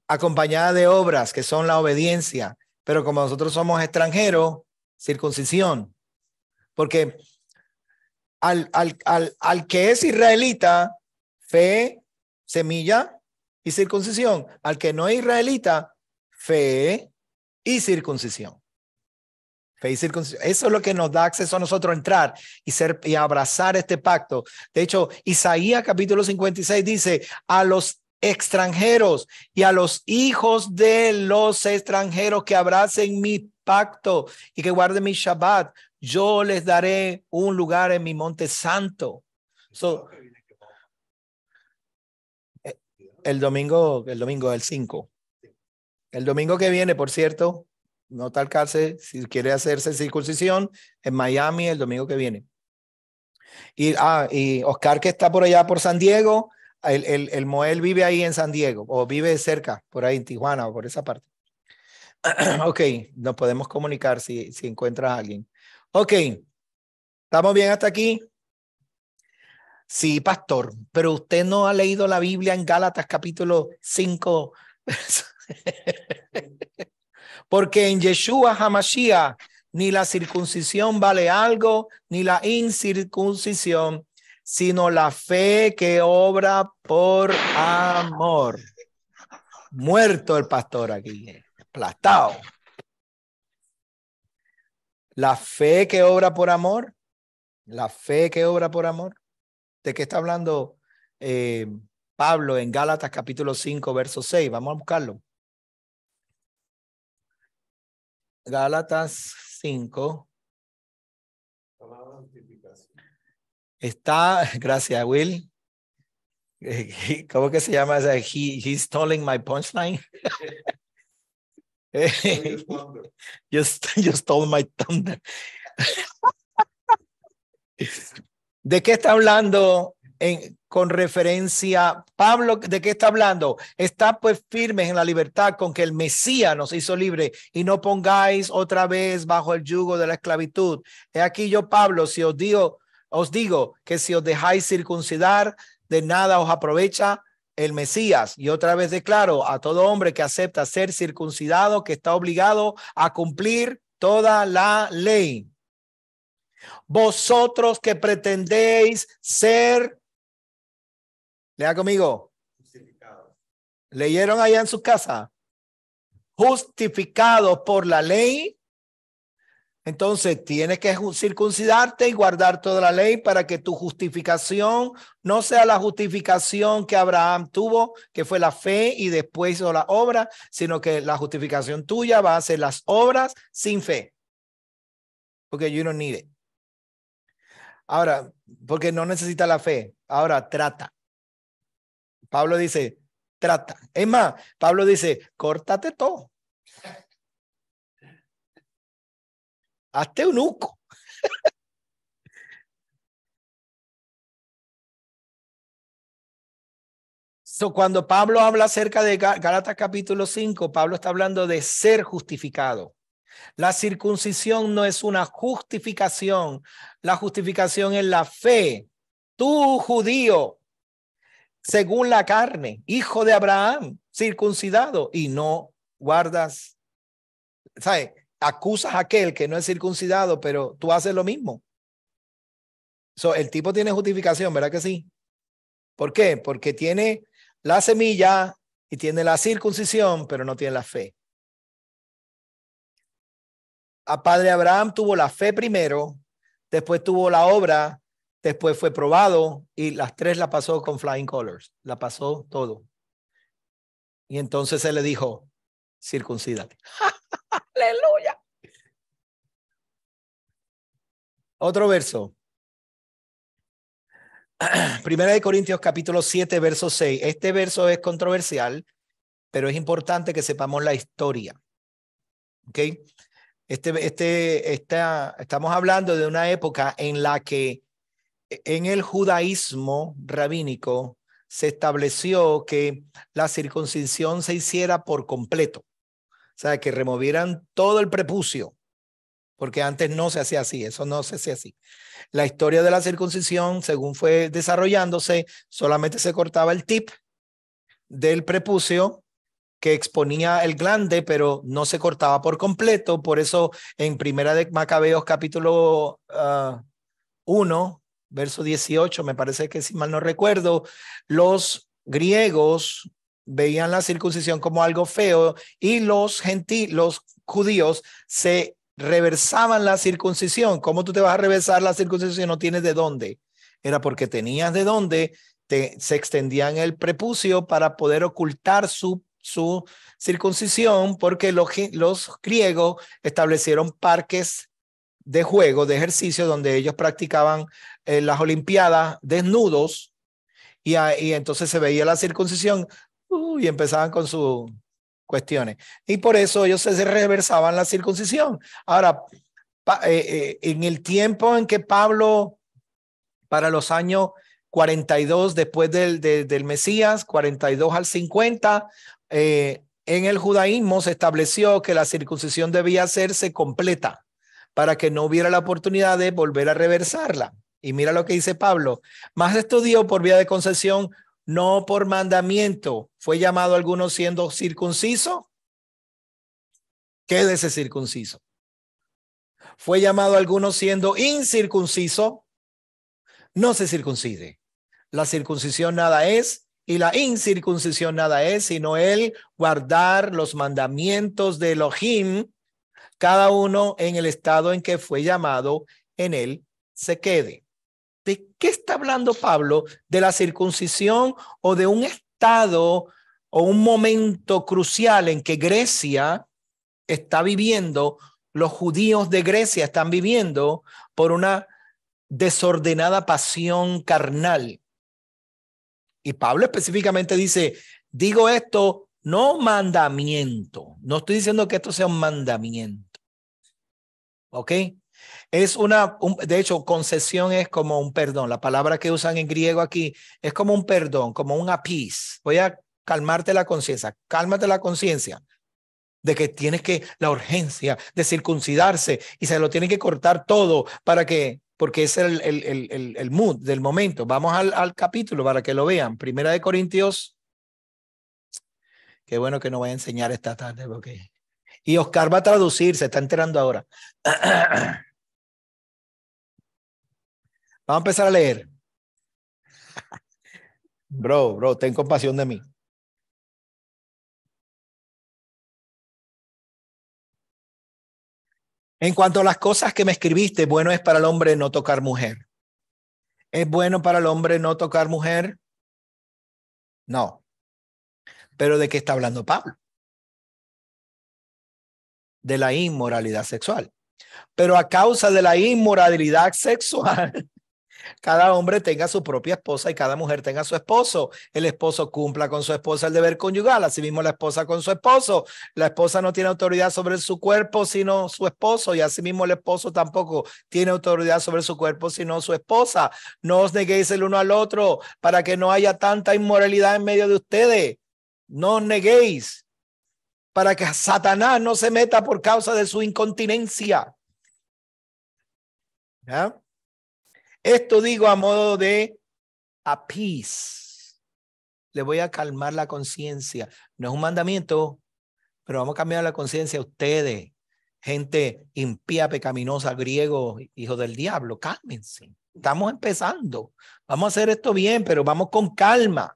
acompañada de obras que son la obediencia. Pero como nosotros somos extranjeros, circuncisión. Porque al que es israelita, fe, semilla y circuncisión. Al que no es israelita, fe y circuncisión. Fe y circuncisión. Eso es lo que nos da acceso a nosotros a entrar y abrazar este pacto. De hecho, Isaías capítulo 56 dice: a los extranjeros y a los hijos de los extranjeros que abracen mi pacto y que guarden mi Shabbat, yo les daré un lugar en mi monte santo. El domingo el 5. El domingo que viene, por cierto, no tal cárcel, si quiere hacerse circuncisión en Miami el domingo que viene. Y Oscar, que está por allá por San Diego, el Moel vive ahí en San Diego o vive cerca, por ahí en Tijuana o por esa parte. Ok, nos podemos comunicar si encuentras a alguien. Ok, ¿estamos bien hasta aquí? Sí, pastor, pero usted no ha leído la Biblia en Gálatas capítulo 5. Porque en Yeshua HaMashiach ni la circuncisión vale algo, ni la incircuncisión, sino la fe que obra por amor. Muerto el pastor aquí, aplastado. La fe que obra por amor, la fe que obra por amor. ¿De qué está hablando Pablo en Gálatas capítulo 5, verso 6? Vamos a buscarlo. Gálatas 5. Está, gracias, Will. ¿Cómo que se llama? He's stealing my punchline. You stole my thunder. ¿De qué está hablando con referencia Pablo? ¿De qué está hablando? Está pues firmes en la libertad con que el Mesías nos hizo libre y no pongáis otra vez bajo el yugo de la esclavitud. He aquí yo, Pablo, si os digo que si os dejáis circuncidar, de nada os aprovecha el Mesías. Y otra vez declaro a todo hombre que acepta ser circuncidado que está obligado a cumplir toda la ley. Vosotros que pretendéis ser, lea conmigo, ¿leyeron allá en su casa? Justificados por la ley. Entonces tienes que circuncidarte y guardar toda la ley para que tu justificación no sea la justificación que Abraham tuvo, que fue la fe y después hizo la obra, sino que la justificación tuya va a ser las obras sin fe. Porque you don't need it. Ahora, porque no necesita la fe. Ahora, trata. Pablo dice, trata. Es más, Pablo dice, córtate todo. Hazte un eunuco. Cuando Pablo habla acerca de Gálatas capítulo 5, Pablo está hablando de ser justificado. La circuncisión no es una justificación. La justificación es la fe. Tú, judío, según la carne, hijo de Abraham, circuncidado, y no guardas, ¿sabes? Acusas a aquel que no es circuncidado, pero tú haces lo mismo. El tipo tiene justificación, ¿verdad que sí? ¿Por qué? Porque tiene la semilla y tiene la circuncisión, pero no tiene la fe. A padre Abraham tuvo la fe primero, después tuvo la obra, después fue probado y las tres la pasó con flying colors. La pasó todo. Y entonces él le dijo, circuncídate. ¡Aleluya! Otro verso. Primera de Corintios capítulo 7, verso 6. Este verso es controversial, pero es importante que sepamos la historia. ¿Ok? Estamos hablando de una época en la que en el judaísmo rabínico se estableció que la circuncisión se hiciera por completo. O sea, que removieran todo el prepucio, porque antes no se hacía así, eso no se hacía así. La historia de la circuncisión, según fue desarrollándose, solamente se cortaba el tip del prepucio que exponía el glande, pero no se cortaba por completo. Por eso en Primera de Macabeos capítulo 1, verso 18, me parece que si mal no recuerdo, los griegos veían la circuncisión como algo feo y los judíos se reversaban la circuncisión. ¿Cómo tú te vas a reversar la circuncisión si no tienes de dónde? Era porque tenías de dónde, se extendían el prepucio para poder ocultar su circuncisión, porque los griegos establecieron parques de juego, de ejercicio, donde ellos practicaban las olimpiadas desnudos y entonces se veía la circuncisión y empezaban con sus cuestiones. Y por eso ellos se reversaban la circuncisión. Ahora, en el tiempo en que Pablo, para los años 42 después del Mesías, 42 al 50, en el judaísmo se estableció que la circuncisión debía hacerse completa para que no hubiera la oportunidad de volver a reversarla. Y mira lo que dice Pablo: más estudió por vía de concesión, no por mandamiento. ¿Fue llamado alguno siendo circunciso? Quédese circunciso. ¿Fue llamado alguno siendo incircunciso? No se circuncide. La circuncisión nada es y la incircuncisión nada es, sino el guardar los mandamientos de Elohim, cada uno en el estado en que fue llamado, en él se quede. ¿De qué está hablando Pablo? ¿De la circuncisión o de un estado o un momento crucial en que Grecia está viviendo, los judíos de Grecia están viviendo por una desordenada pasión carnal? Y Pablo específicamente dice, digo esto, no mandamiento. No estoy diciendo que esto sea un mandamiento. ¿Ok? Es de hecho, concesión es como un perdón. La palabra que usan en griego aquí es como un perdón, como un apis. Voy a calmarte la conciencia. Cálmate la conciencia de que tienes la urgencia de circuncidarse y se lo tienen que cortar todo porque es el mood del momento. Vamos al capítulo para que lo vean. Primera de Corintios. Qué bueno que no voy a enseñar esta tarde. Y Oscar va a traducir, se está enterando ahora. Vamos a empezar a leer. Bro, ten compasión de mí. En cuanto a las cosas que me escribiste, bueno es para el hombre no tocar mujer. ¿Es bueno para el hombre no tocar mujer? No. ¿Pero de qué está hablando Pablo? De la inmoralidad sexual. Pero a causa de la inmoralidad sexual, cada hombre tenga su propia esposa y cada mujer tenga su esposo. El esposo cumpla con su esposa el deber conyugal, asimismo la esposa con su esposo. La esposa no tiene autoridad sobre su cuerpo sino su esposo, y asimismo el esposo tampoco tiene autoridad sobre su cuerpo sino su esposa. No os neguéis el uno al otro para que no haya tanta inmoralidad en medio de ustedes. No os neguéis para que Satanás no se meta por causa de su incontinencia. ¿Ya? Esto digo a modo de appease. Le voy a calmar la conciencia. No es un mandamiento, pero vamos a cambiar la conciencia a ustedes. Gente impía, pecaminosa, griego, hijos del diablo. Cálmense. Estamos empezando. Vamos a hacer esto bien, pero vamos con calma.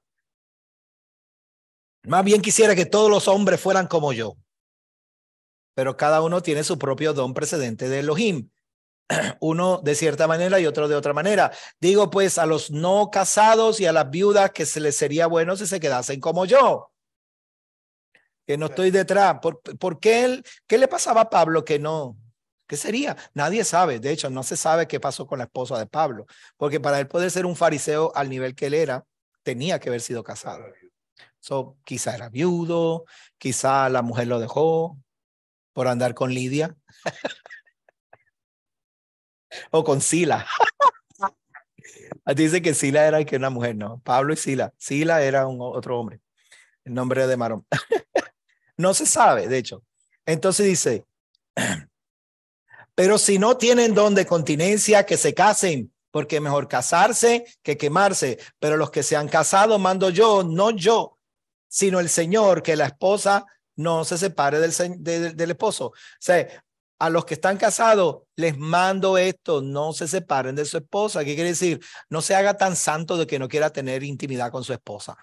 Más bien quisiera que todos los hombres fueran como yo. Pero cada uno tiene su propio don precedente de Elohim. Uno de cierta manera y otro de otra manera. Digo pues a los no casados y a las viudas que se les sería bueno si se quedasen como yo. Que no estoy detrás. ¿Por qué qué le pasaba a Pablo que no? ¿Qué sería? Nadie sabe. De hecho, no se sabe qué pasó con la esposa de Pablo. Porque para él poder ser un fariseo al nivel que él era, tenía que haber sido casado. Quizá era viudo, quizá la mujer lo dejó por andar con Lidia. O con Sila. Dice que Sila era que una mujer, no. Pablo y Sila. Sila era otro hombre. El nombre de Marón. No se sabe, de hecho. Entonces dice, pero si no tienen don de continencia, que se casen, porque es mejor casarse que quemarse. Pero los que se han casado, mando yo, no yo, sino el Señor, que la esposa no se separe del esposo. O sea, a los que están casados les mando esto, no se separen de su esposa. ¿Qué quiere decir? No se haga tan santo de que no quiera tener intimidad con su esposa.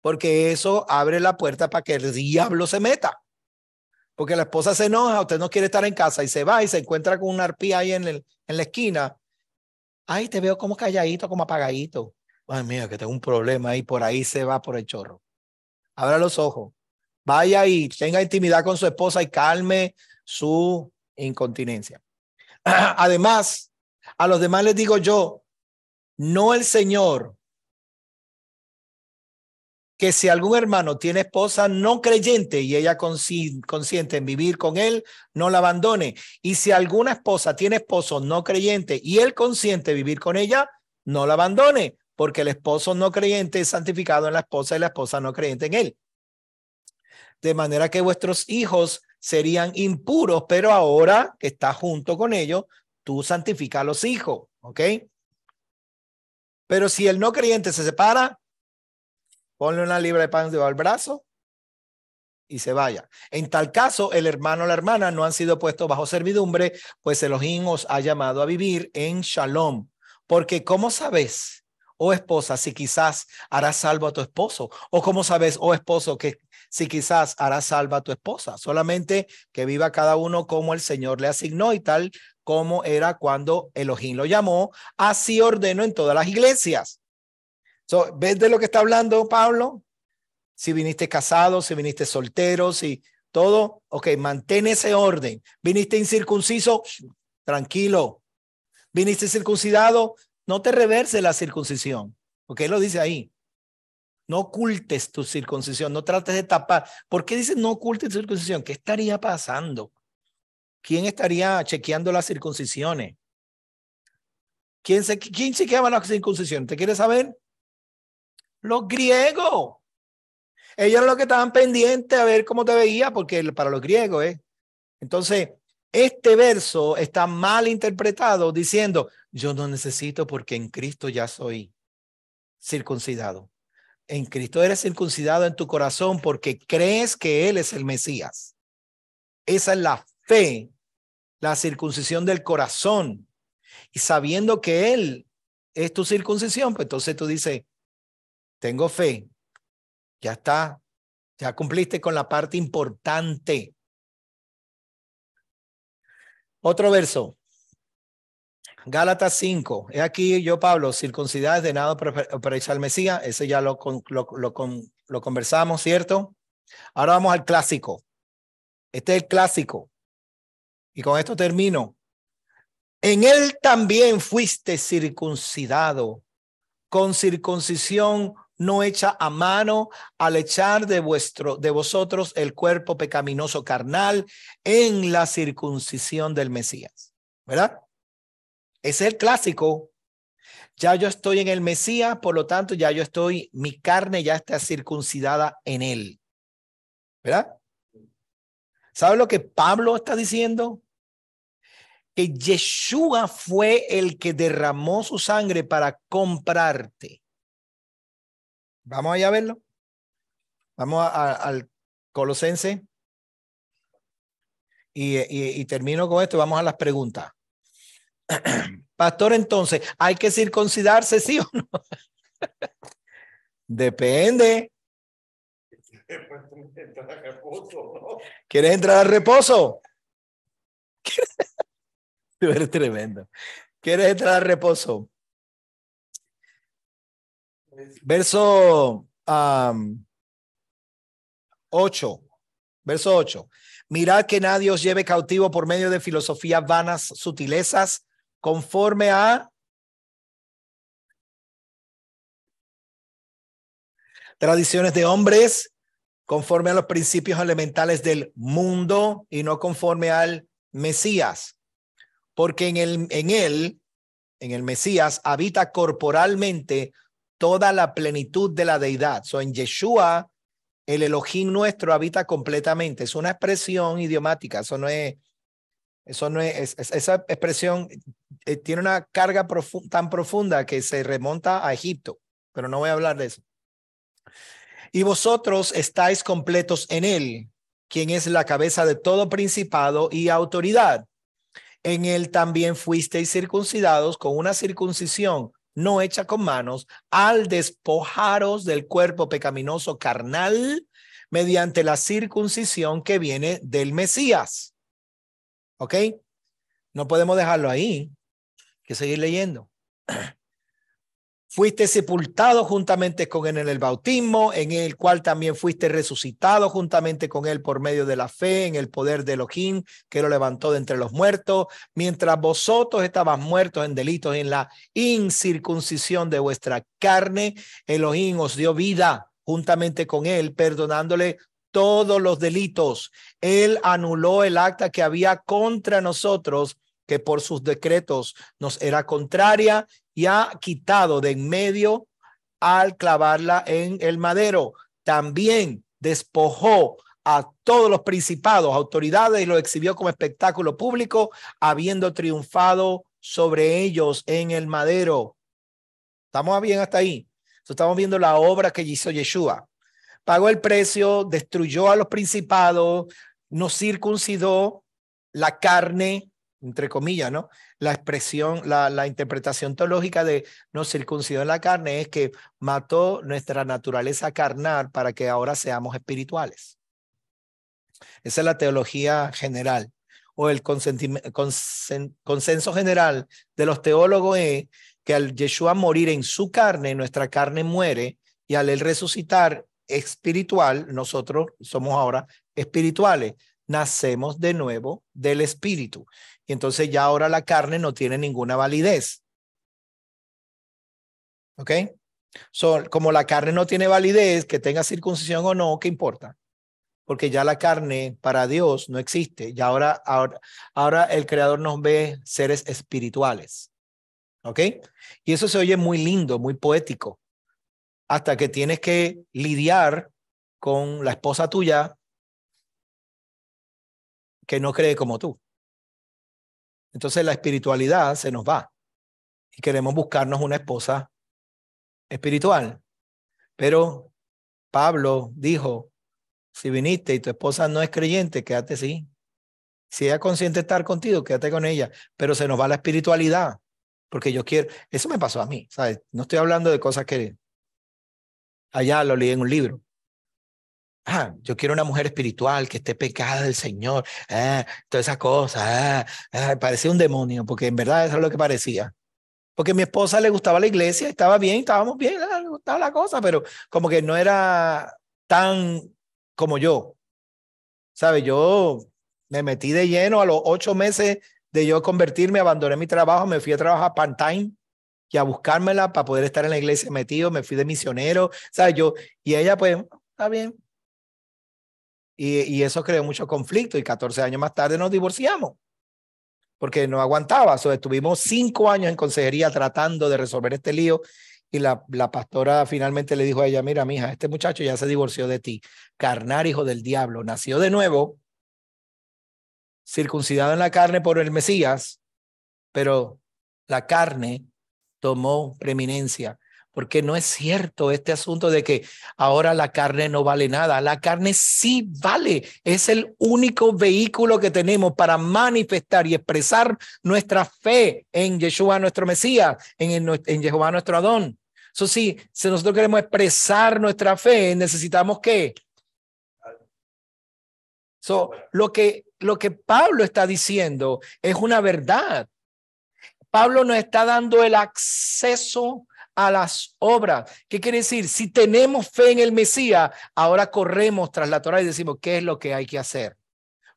Porque eso abre la puerta para que el diablo se meta. Porque la esposa se enoja, usted no quiere estar en casa y se va y se encuentra con una arpía ahí en la esquina. Ay, te veo como calladito, como apagadito. Ay, mira, que tengo un problema y por ahí se va por el chorro. Abra los ojos. Vaya y tenga intimidad con su esposa y calme su incontinencia. Además, a los demás les digo yo, no el Señor, que si algún hermano tiene esposa no creyente y ella consiente en vivir con él, no la abandone. Y si alguna esposa tiene esposo no creyente y él consiente vivir con ella, no la abandone, porque el esposo no creyente es santificado en la esposa y la esposa no creyente en él. De manera que vuestros hijos serían impuros, pero ahora que estás junto con ellos, tú santifica a los hijos, ¿ok? Pero si el no creyente se separa, ponle una libra de pan debajo del brazo y se vaya. En tal caso, el hermano o la hermana no han sido puestos bajo servidumbre, pues Elohim os ha llamado a vivir en shalom. Porque ¿cómo sabes, oh esposa, si quizás harás salvo a tu esposo? ¿O cómo sabes, oh esposo, que si quizás harás salvo a tu esposa? Solamente que viva cada uno como el Señor le asignó y tal como era cuando Elohim lo llamó. Así ordeno en todas las iglesias. ¿Ves de lo que está hablando Pablo? Si viniste casado, si viniste soltero, si todo, ok, mantén ese orden. Viniste incircunciso, tranquilo. Viniste circuncidado, no te reverse la circuncisión. Ok, lo dice ahí. No ocultes tu circuncisión, no trates de tapar. ¿Por qué dice no ocultes tu circuncisión? ¿Qué estaría pasando? ¿Quién estaría chequeando las circuncisiones? ¿Quién chequeaba las circuncisiones? ¿Te quieres saber? Los griegos. Ellos eran los que estaban pendientes a ver cómo te veía, porque para los griegos, Entonces, este verso está mal interpretado diciendo, yo no necesito porque en Cristo ya soy circuncidado. En Cristo eres circuncidado en tu corazón porque crees que Él es el Mesías. Esa es la fe, la circuncisión del corazón. Y sabiendo que Él es tu circuncisión, pues entonces tú dices, tengo fe. Ya está, ya cumpliste con la parte importante. Otro verso, Gálatas 5. He aquí yo, Pablo, circuncidado de nada para echar al Mesías. Ese ya lo conversamos, ¿cierto? Ahora vamos al clásico. Este es el clásico. Y con esto termino. En él también fuiste circuncidado, con circuncisión no hecha a mano, al echar de vosotros el cuerpo pecaminoso carnal en la circuncisión del Mesías. ¿Verdad? Ese es el clásico. Ya yo estoy en el Mesías, por lo tanto ya yo estoy, mi carne ya está circuncidada en él. ¿Verdad? ¿Sabe lo que Pablo está diciendo? Que Yeshua fue el que derramó su sangre para comprarte. Vamos allá a verlo. Vamos al Colosense. Y termino con esto. Vamos a las preguntas. Pastor, entonces, ¿hay que circuncidarse, sí o no? Depende. ¿Quieres entrar al reposo? Tú eres tremendo. ¿Quieres entrar al reposo? Verso 8. Verso 8. Mirad que nadie os lleve cautivo por medio de filosofías vanas, sutilezas, conforme a tradiciones de hombres, conforme a los principios elementales del mundo y no conforme al Mesías. Porque en el Mesías, habita corporalmente toda la plenitud de la deidad. En Yeshua, el Elohim nuestro habita completamente. Es una expresión idiomática. Esa expresión tiene una carga tan profunda que se remonta a Egipto, pero no voy a hablar de eso. Y vosotros estáis completos en él, quien es la cabeza de todo principado y autoridad. En él también fuisteis circuncidados con una circuncisión no hecha con manos, al despojaros del cuerpo pecaminoso carnal mediante la circuncisión que viene del Mesías. ¿Ok? No podemos dejarlo ahí. Hay que seguir leyendo. Fuiste sepultado juntamente con él en el bautismo, en el cual también fuiste resucitado juntamente con él por medio de la fe en el poder de Elohim, que lo levantó de entre los muertos, mientras vosotros estabas muertos en delitos, en la incircuncisión de vuestra carne, Elohim os dio vida juntamente con él, perdonándole todos los delitos. Él anuló el acta que había contra nosotros, que por sus decretos nos era contraria, y ha quitado de en medio al clavarla en el madero. También despojó a todos los principados, autoridades, y lo exhibió como espectáculo público, habiendo triunfado sobre ellos en el madero. ¿Estamos bien hasta ahí? Estamos viendo la obra que hizo Yeshua. Pagó el precio, destruyó a los principados, nos circuncidó la carne, entre comillas, ¿no? La expresión, la interpretación teológica de nos circuncidó en la carne es que mató nuestra naturaleza carnal para que ahora seamos espirituales. Esa es la teología general, o el consenso general de los teólogos es que al Yeshua morir en su carne, nuestra carne muere, y al él resucitar espiritual, nosotros somos ahora espirituales. Nacemos de nuevo del espíritu. Y entonces ya ahora la carne no tiene ninguna validez. ¿Ok? Como la carne no tiene validez, que tenga circuncisión o no, ¿qué importa? Porque ya la carne para Dios no existe. Y ahora el Creador nos ve seres espirituales. ¿Ok? Y eso se oye muy lindo, muy poético. Hasta que tienes que lidiar con la esposa tuya que no cree como tú. Entonces la espiritualidad se nos va y queremos buscarnos una esposa espiritual. Pero Pablo dijo, si viniste y tu esposa no es creyente, quédate así. Si ella consiente estar contigo, quédate con ella. Pero se nos va la espiritualidad. Porque yo quiero, eso me pasó a mí, ¿sabes? No estoy hablando de cosas que allá lo leí en un libro. Yo quiero una mujer espiritual que esté pecada del Señor, todas esas cosas, parecía un demonio, porque en verdad eso es lo que parecía. Porque a mi esposa le gustaba la iglesia, estaba bien, estábamos bien, le gustaba la cosa, pero como que no era tan como yo. ¿Sabe? Yo Me metí de lleno a los 8 meses de yo convertirme, abandoné mi trabajo, me fui a trabajar part-time y a buscármela para poder estar en la iglesia metido, me fui de misionero, ¿sabes? Y ella pues, está bien. Y eso creó mucho conflicto y 14 años más tarde nos divorciamos porque no aguantaba. Estuvimos 5 años en consejería tratando de resolver este lío y la pastora finalmente le dijo a ella, mira, mija, este muchacho ya se divorció de ti, carnal, hijo del diablo, nació de nuevo, circuncidado en la carne por el Mesías, pero la carne tomó preeminencia, porque no es cierto este asunto de que ahora la carne no vale nada. La carne sí vale, es el único vehículo que tenemos para manifestar y expresar nuestra fe en Yeshua nuestro Mesías, en Jehová nuestro Adón. Eso sí, si nosotros queremos expresar nuestra fe, necesitamos ¿qué? Lo que Pablo está diciendo es una verdad. Pablo nos está dando el acceso a las obras. ¿Qué quiere decir? Si tenemos fe en el Mesías, ahora corremos tras la Torá y decimos, ¿qué es lo que hay que hacer?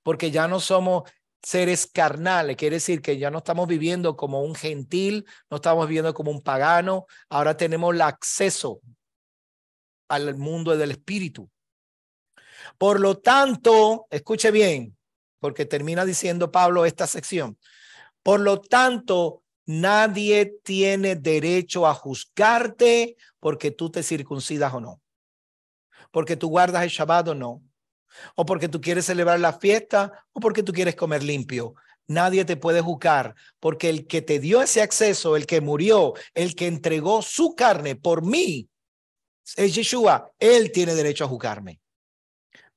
Porque ya no somos seres carnales, quiere decir que ya no estamos viviendo como un gentil, no estamos viviendo como un pagano, ahora tenemos el acceso al mundo del espíritu. Por lo tanto, escuche bien, porque termina diciendo Pablo esta sección. Por lo tanto, nadie tiene derecho a juzgarte porque tú te circuncidas o no, porque tú guardas el Shabbat o no, o porque tú quieres celebrar la fiesta o porque tú quieres comer limpio. Nadie te puede juzgar porque el que te dio ese acceso, el que murió, el que entregó su carne por mí, es Yeshua. Él tiene derecho a juzgarme.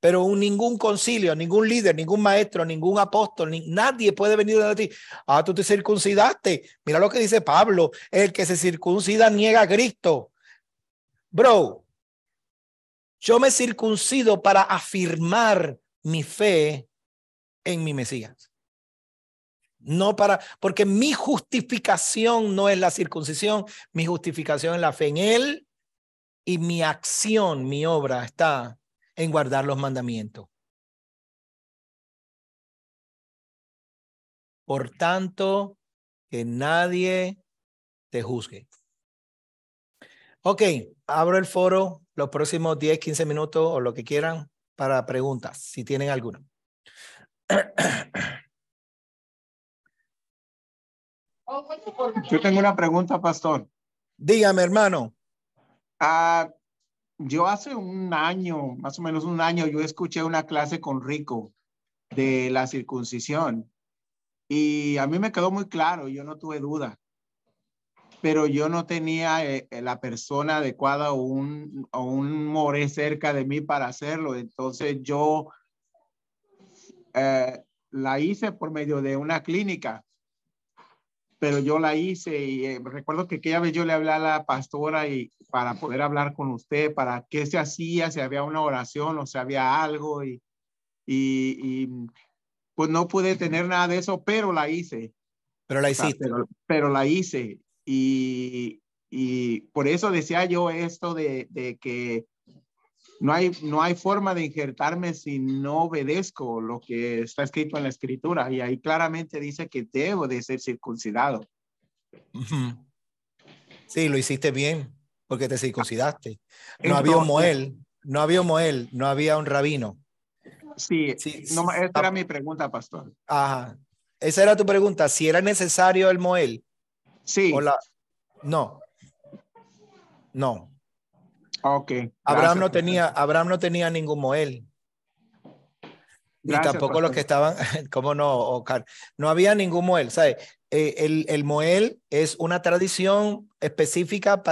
Pero ningún concilio, ningún líder, ningún maestro, ningún apóstol, nadie puede venir de ti. Ah, tú te circuncidaste. Mira lo que dice Pablo. El que se circuncida niega a Cristo. Bro, yo me circuncido para afirmar mi fe en mi Mesías. No porque mi justificación no es la circuncisión, mi justificación es la fe en Él y mi acción, mi obra está en guardar los mandamientos. Por tanto, que nadie te juzgue. Ok, abro el foro los próximos 10, 15 minutos o lo que quieran para preguntas, si tienen alguna. Yo tengo una pregunta, pastor. Dígame, hermano. Yo hace un año, más o menos un año, yo escuché una clase con Rico de la circuncisión y a mí me quedó muy claro, yo no tuve duda, pero yo no tenía la persona adecuada o un moré cerca de mí para hacerlo. Entonces yo la hice por medio de una clínica, pero yo la hice y recuerdo que aquella vez yo le hablé a la pastora y para poder hablar con usted, para qué se hacía, si había una oración o si había algo y pues no pude tener nada de eso, pero la hice. Pero la hiciste. O sea, pero la hice y por eso decía yo esto de que no hay forma de injertarme si no obedezco lo que está escrito en la escritura. Y ahí claramente dice que debo de ser circuncidado. Sí, lo hiciste bien porque te circuncidaste. No había un Moel, no había un rabino. Sí, no, esa era mi pregunta, pastor. Ajá. Esa era tu pregunta, si era necesario el Moel. Sí. No. Ok. Abraham no tenía ningún Moel. Ni tampoco pastor. Los que estaban, ¿cómo no, Oscar? No había ningún Moel, ¿sabes? El Moel es una tradición específica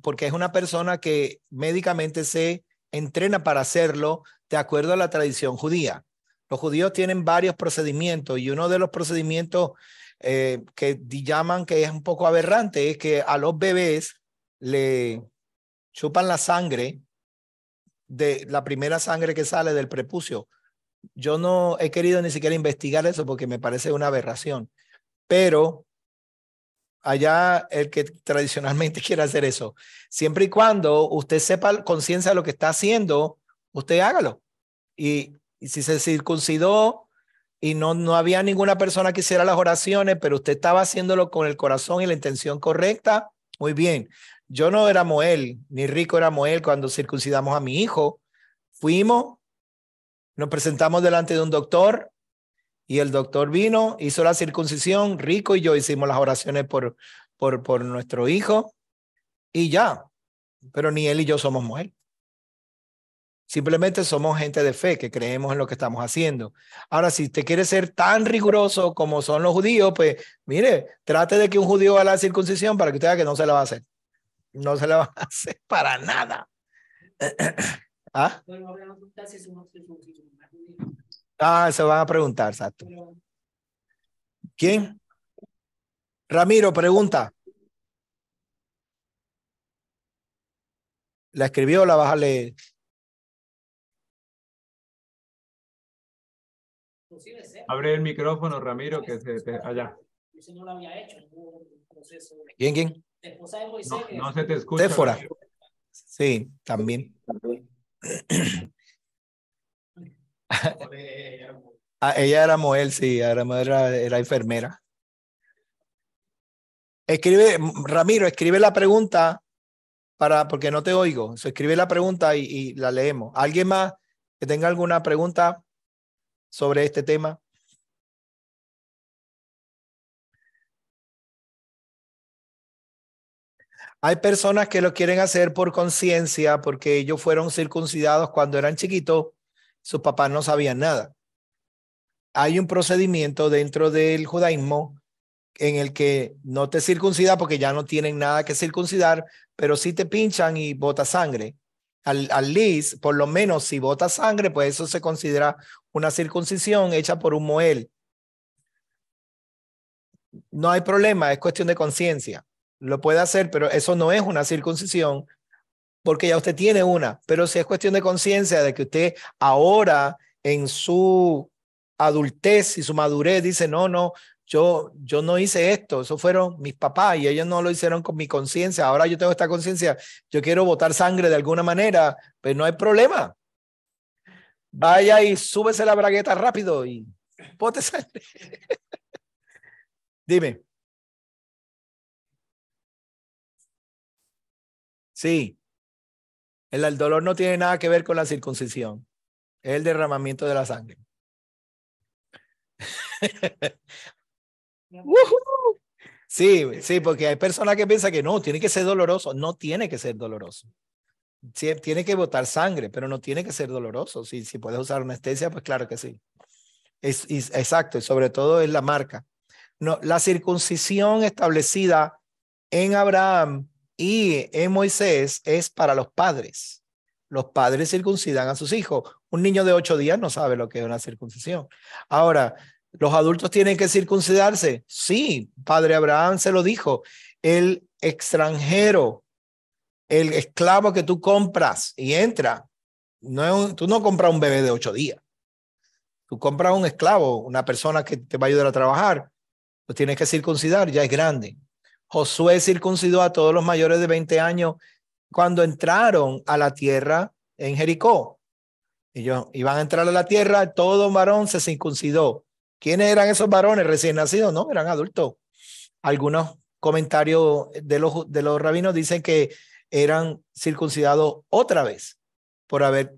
porque es una persona que médicamente se entrena para hacerlo de acuerdo a la tradición judía. Los judíos tienen varios procedimientos y uno de los procedimientos que llaman que es un poco aberrante es que a los bebés le chupan la sangre, de la primera sangre que sale del prepucio. Yo no he querido ni siquiera investigar eso porque me parece una aberración, pero allá el que tradicionalmente quiere hacer eso, siempre y cuando usted sepa conciencia de lo que está haciendo, usted hágalo. Y si se circuncidó y no había ninguna persona que hiciera las oraciones, pero usted estaba haciéndolo con el corazón y la intención correcta, muy bien. Yo no era Moel, ni Rico era Moel cuando circuncidamos a mi hijo. Fuimos, nos presentamos delante de un doctor y el doctor vino, hizo la circuncisión, Rico y yo hicimos las oraciones por nuestro hijo y ya, pero ni él y yo somos Moel. Simplemente somos gente de fe que creemos en lo que estamos haciendo. Ahora, si usted quiere ser tan riguroso como son los judíos, pues mire, trate de que un judío haga la circuncisión para que usted vea que no se la va a hacer. No se la va a hacer para nada. ¿Ah? Se van a preguntar, exacto. ¿Quién? Ramiro, pregunta. ¿La escribió o la vas a leer? Abre el micrófono, Ramiro, que allá. No lo había hecho. ¿Quién? No se te escucha. Séfora. Sí, también. Ella era Moel, sí, era enfermera. Ramiro, escribe la pregunta porque no te oigo. Escribe la pregunta y la leemos. ¿Alguien más que tenga alguna pregunta sobre este tema? Hay personas que lo quieren hacer por conciencia porque ellos fueron circuncidados cuando eran chiquitos, sus papás no sabían nada. Hay un procedimiento dentro del judaísmo en el que no te circuncida porque ya no tienen nada que circuncidar, pero sí te pinchan y bota sangre. Al least, por lo menos si bota sangre, pues eso se considera una circuncisión hecha por un Moel. No hay problema, es cuestión de conciencia. Lo puede hacer, pero eso no es una circuncisión porque ya usted tiene una. Pero si es cuestión de conciencia de que usted ahora en su adultez y su madurez dice, no, yo no hice esto, eso fueron mis papás y ellos no lo hicieron con mi conciencia. Ahora yo tengo esta conciencia, yo quiero botar sangre de alguna manera, pues no hay problema. Vaya y súbese la bragueta rápido y bote sangre. Dime. Sí. El dolor no tiene nada que ver con la circuncisión. Es el derramamiento de la sangre. Sí, porque hay personas que piensan que no, tiene que ser doloroso. No tiene que ser doloroso. Sí, tiene que botar sangre, pero no tiene que ser doloroso. Si puedes usar anestesia, pues claro que sí. Exacto, y sobre todo es la marca. No, la circuncisión establecida en Abraham y en Moisés es para los padres. Los padres circuncidan a sus hijos. Un niño de 8 días no sabe lo que es una circuncisión. Ahora, ¿los adultos tienen que circuncidarse? Sí, padre Abraham se lo dijo. El extranjero, el esclavo que tú compras y entra, tú no compras un bebé de 8 días. Tú compras un esclavo, una persona que te va a ayudar a trabajar. Lo tienes que circuncidar, ya es grande. Josué circuncidó a todos los mayores de 20 años cuando entraron a la tierra en Jericó. Ellos iban a entrar a la tierra, todo varón se circuncidó. ¿Quiénes eran esos varones recién nacidos? No, eran adultos. Algunos comentarios de los rabinos dicen que eran circuncidados otra vez. Por haber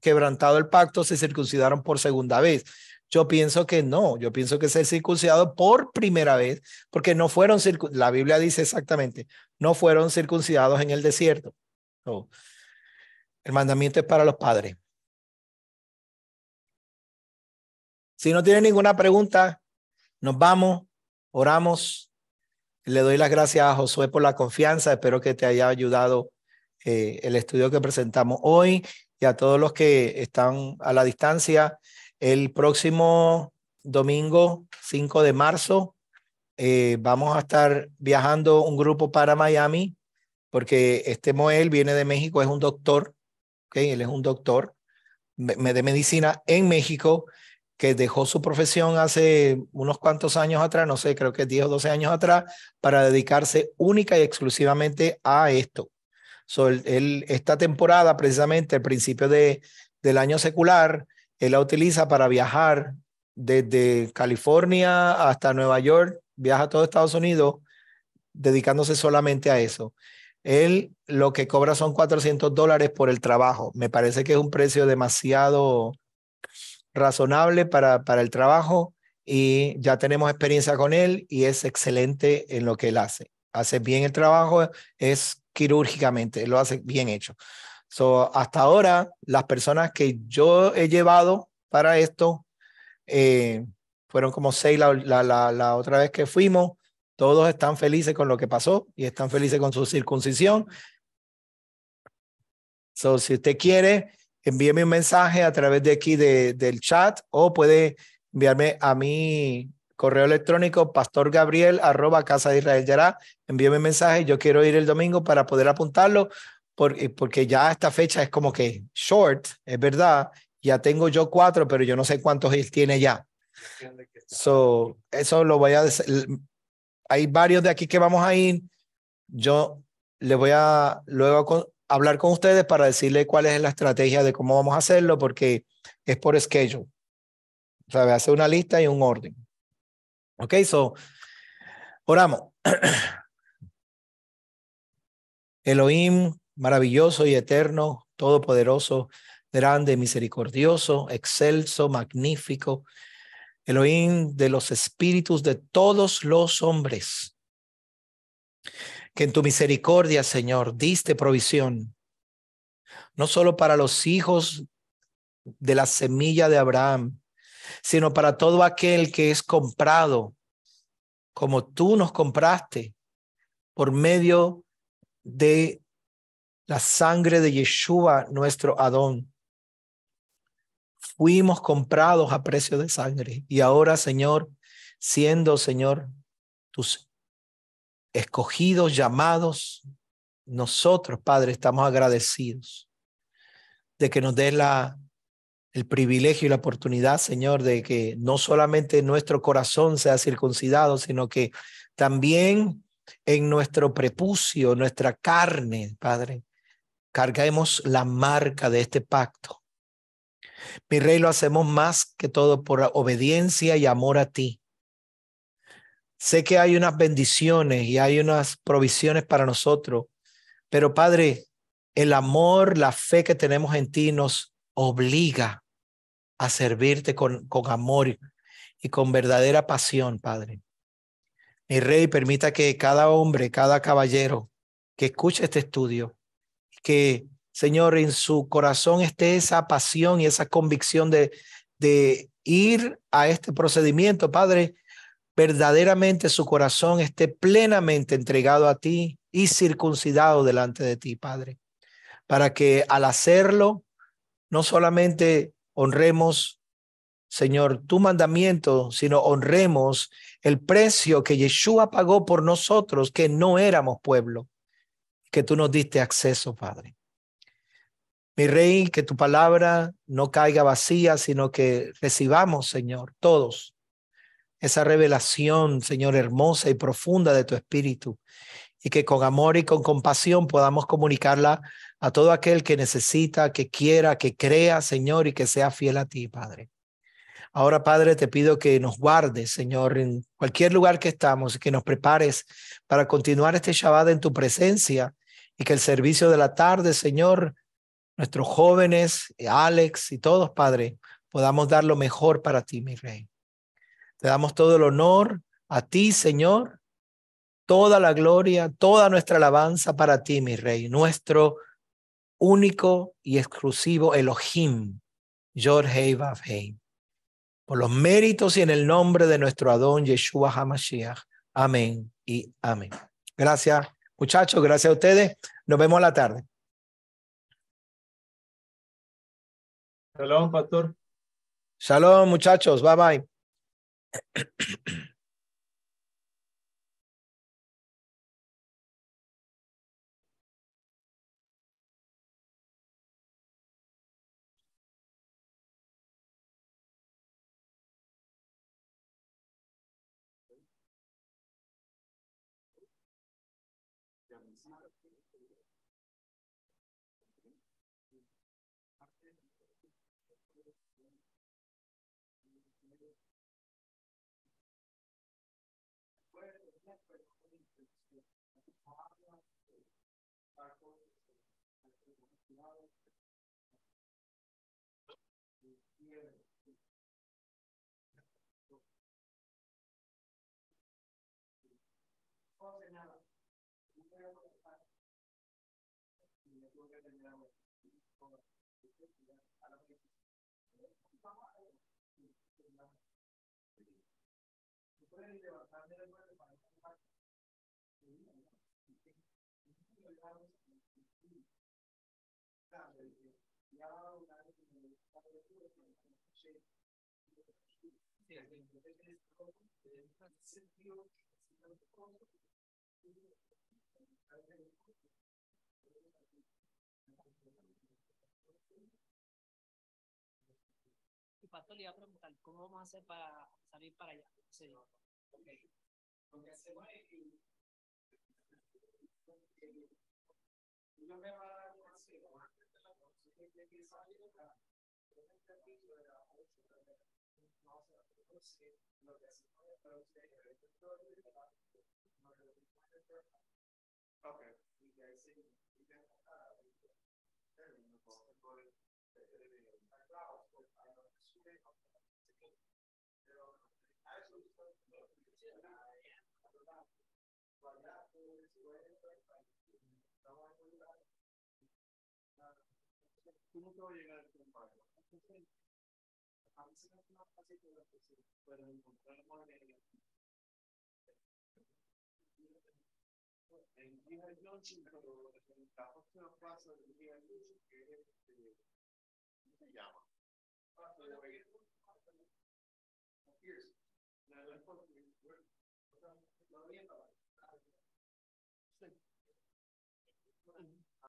quebrantado el pacto, se circuncidaron por segunda vez. Yo pienso que no, yo pienso que ser circuncidado por primera vez, porque no fueron la Biblia dice exactamente, no fueron circuncidados en el desierto. No. El mandamiento es para los padres. Si no tiene ninguna pregunta, nos vamos, oramos. Le doy las gracias a Josué por la confianza. Espero que te haya ayudado el estudio que presentamos hoy y a todos los que están a la distancia. El próximo domingo, 5 de marzo, vamos a estar viajando un grupo para Miami porque Moel viene de México, es un doctor, ¿okay? Él es un doctor de medicina en México que dejó su profesión hace unos cuantos años atrás, no sé, creo que 10 o 12 años atrás, para dedicarse única y exclusivamente a esto. Esta temporada, precisamente al principio del año secular, él la utiliza para viajar desde California hasta Nueva York, viaja a todo Estados Unidos dedicándose solamente a eso. Él lo que cobra son $400 por el trabajo. Me parece que es un precio demasiado razonable para el trabajo y ya tenemos experiencia con él y es excelente en lo que él hace. Hace bien el trabajo, es quirúrgicamente, lo hace bien hecho. So, hasta ahora, las personas que yo he llevado para esto, fueron como 6 la otra vez que fuimos. Todos están felices con lo que pasó y están felices con su circuncisión. So, si usted quiere, envíeme un mensaje a través de aquí del chat o puede enviarme a mi correo electrónico pastorgabriel@casa de Israel Yará. Envíeme un mensaje. Yo quiero ir el domingo para poder apuntarlo porque ya esta fecha es como que short, es verdad. Ya tengo yo 4, pero yo no sé cuántos él tiene ya. So, eso lo voy a decir. Hay varios de aquí que vamos a ir. Yo les voy a luego hablar con ustedes para decirle cuál es la estrategia de cómo vamos a hacerlo, porque es por schedule. O sea, hacer una lista y un orden. Ok, so, oramos. Elohim, maravilloso y eterno, todopoderoso, grande, misericordioso, excelso, magnífico. Elohim de los espíritus de todos los hombres, que en tu misericordia, Señor, diste provisión, no solo para los hijos de la semilla de Abraham, sino para todo aquel que es comprado, como tú nos compraste por medio de la sangre de Yeshua, nuestro Adón. Fuimos comprados a precio de sangre y ahora, Señor, siendo, Señor, tus escogidos, llamados, nosotros, Padre, estamos agradecidos de que nos des el privilegio y la oportunidad, Señor, de que no solamente nuestro corazón sea circuncidado, sino que también en nuestro prepucio, nuestra carne, Padre, carguemos la marca de este pacto. Mi Rey, lo hacemos más que todo por obediencia y amor a ti. Sé que hay unas bendiciones y hay unas provisiones para nosotros, pero Padre, el amor, la fe que tenemos en ti nos obliga a servirte con amor y con verdadera pasión, Padre. Mi Rey, permita que cada hombre, cada caballero que escuche este estudio, que, Señor, en su corazón esté esa pasión y esa convicción de ir a este procedimiento, Padre, verdaderamente su corazón esté plenamente entregado a ti y circuncidado delante de ti, Padre, para que al hacerlo no solamente honremos, Señor, tu mandamiento, sino honremos el precio que Yeshua pagó por nosotros, que no éramos pueblo, que tú nos diste acceso, Padre. Mi Rey, que tu palabra no caiga vacía, sino que recibamos, Señor, todos esa revelación, Señor, hermosa y profunda de tu Espíritu, y que con amor y con compasión podamos comunicarla a todo aquel que necesita, que quiera, que crea, Señor, y que sea fiel a ti, Padre. Ahora, Padre, te pido que nos guardes, Señor, en cualquier lugar que estamos, y que nos prepares para continuar este Shabbat en tu presencia, y que el servicio de la tarde, Señor, nuestros jóvenes, Alex y todos, Padre, podamos dar lo mejor para ti, mi Rey. Te damos todo el honor a ti, Señor, toda la gloria, toda nuestra alabanza para ti, mi Rey, nuestro único y exclusivo Elohim, Yod Hei Vav Hei. Por los méritos y en el nombre de nuestro Adón Yeshua HaMashiach. Amén y amén. Gracias, muchachos. Gracias a ustedes. Nos vemos a la tarde. Shalom, pastor. Shalom, muchachos. Bye, bye. Y Pastor le iba a preguntar, ¿cómo vamos a hacer para salir para allá? Sí. Lo que hacemos es que uno me va a dar una cena antes de la noche, que salir acá, en el piso de la 8 de la noche, lo que hacemos es para ustedes, okay. Y de ahí se ¿cómo te va a llegar el tiempo? A veces es más fácil que lo que se puede encontrar en Guía Johnson, pero en la próxima plaza de Guía Johnson, que es ¿cómo se llama? La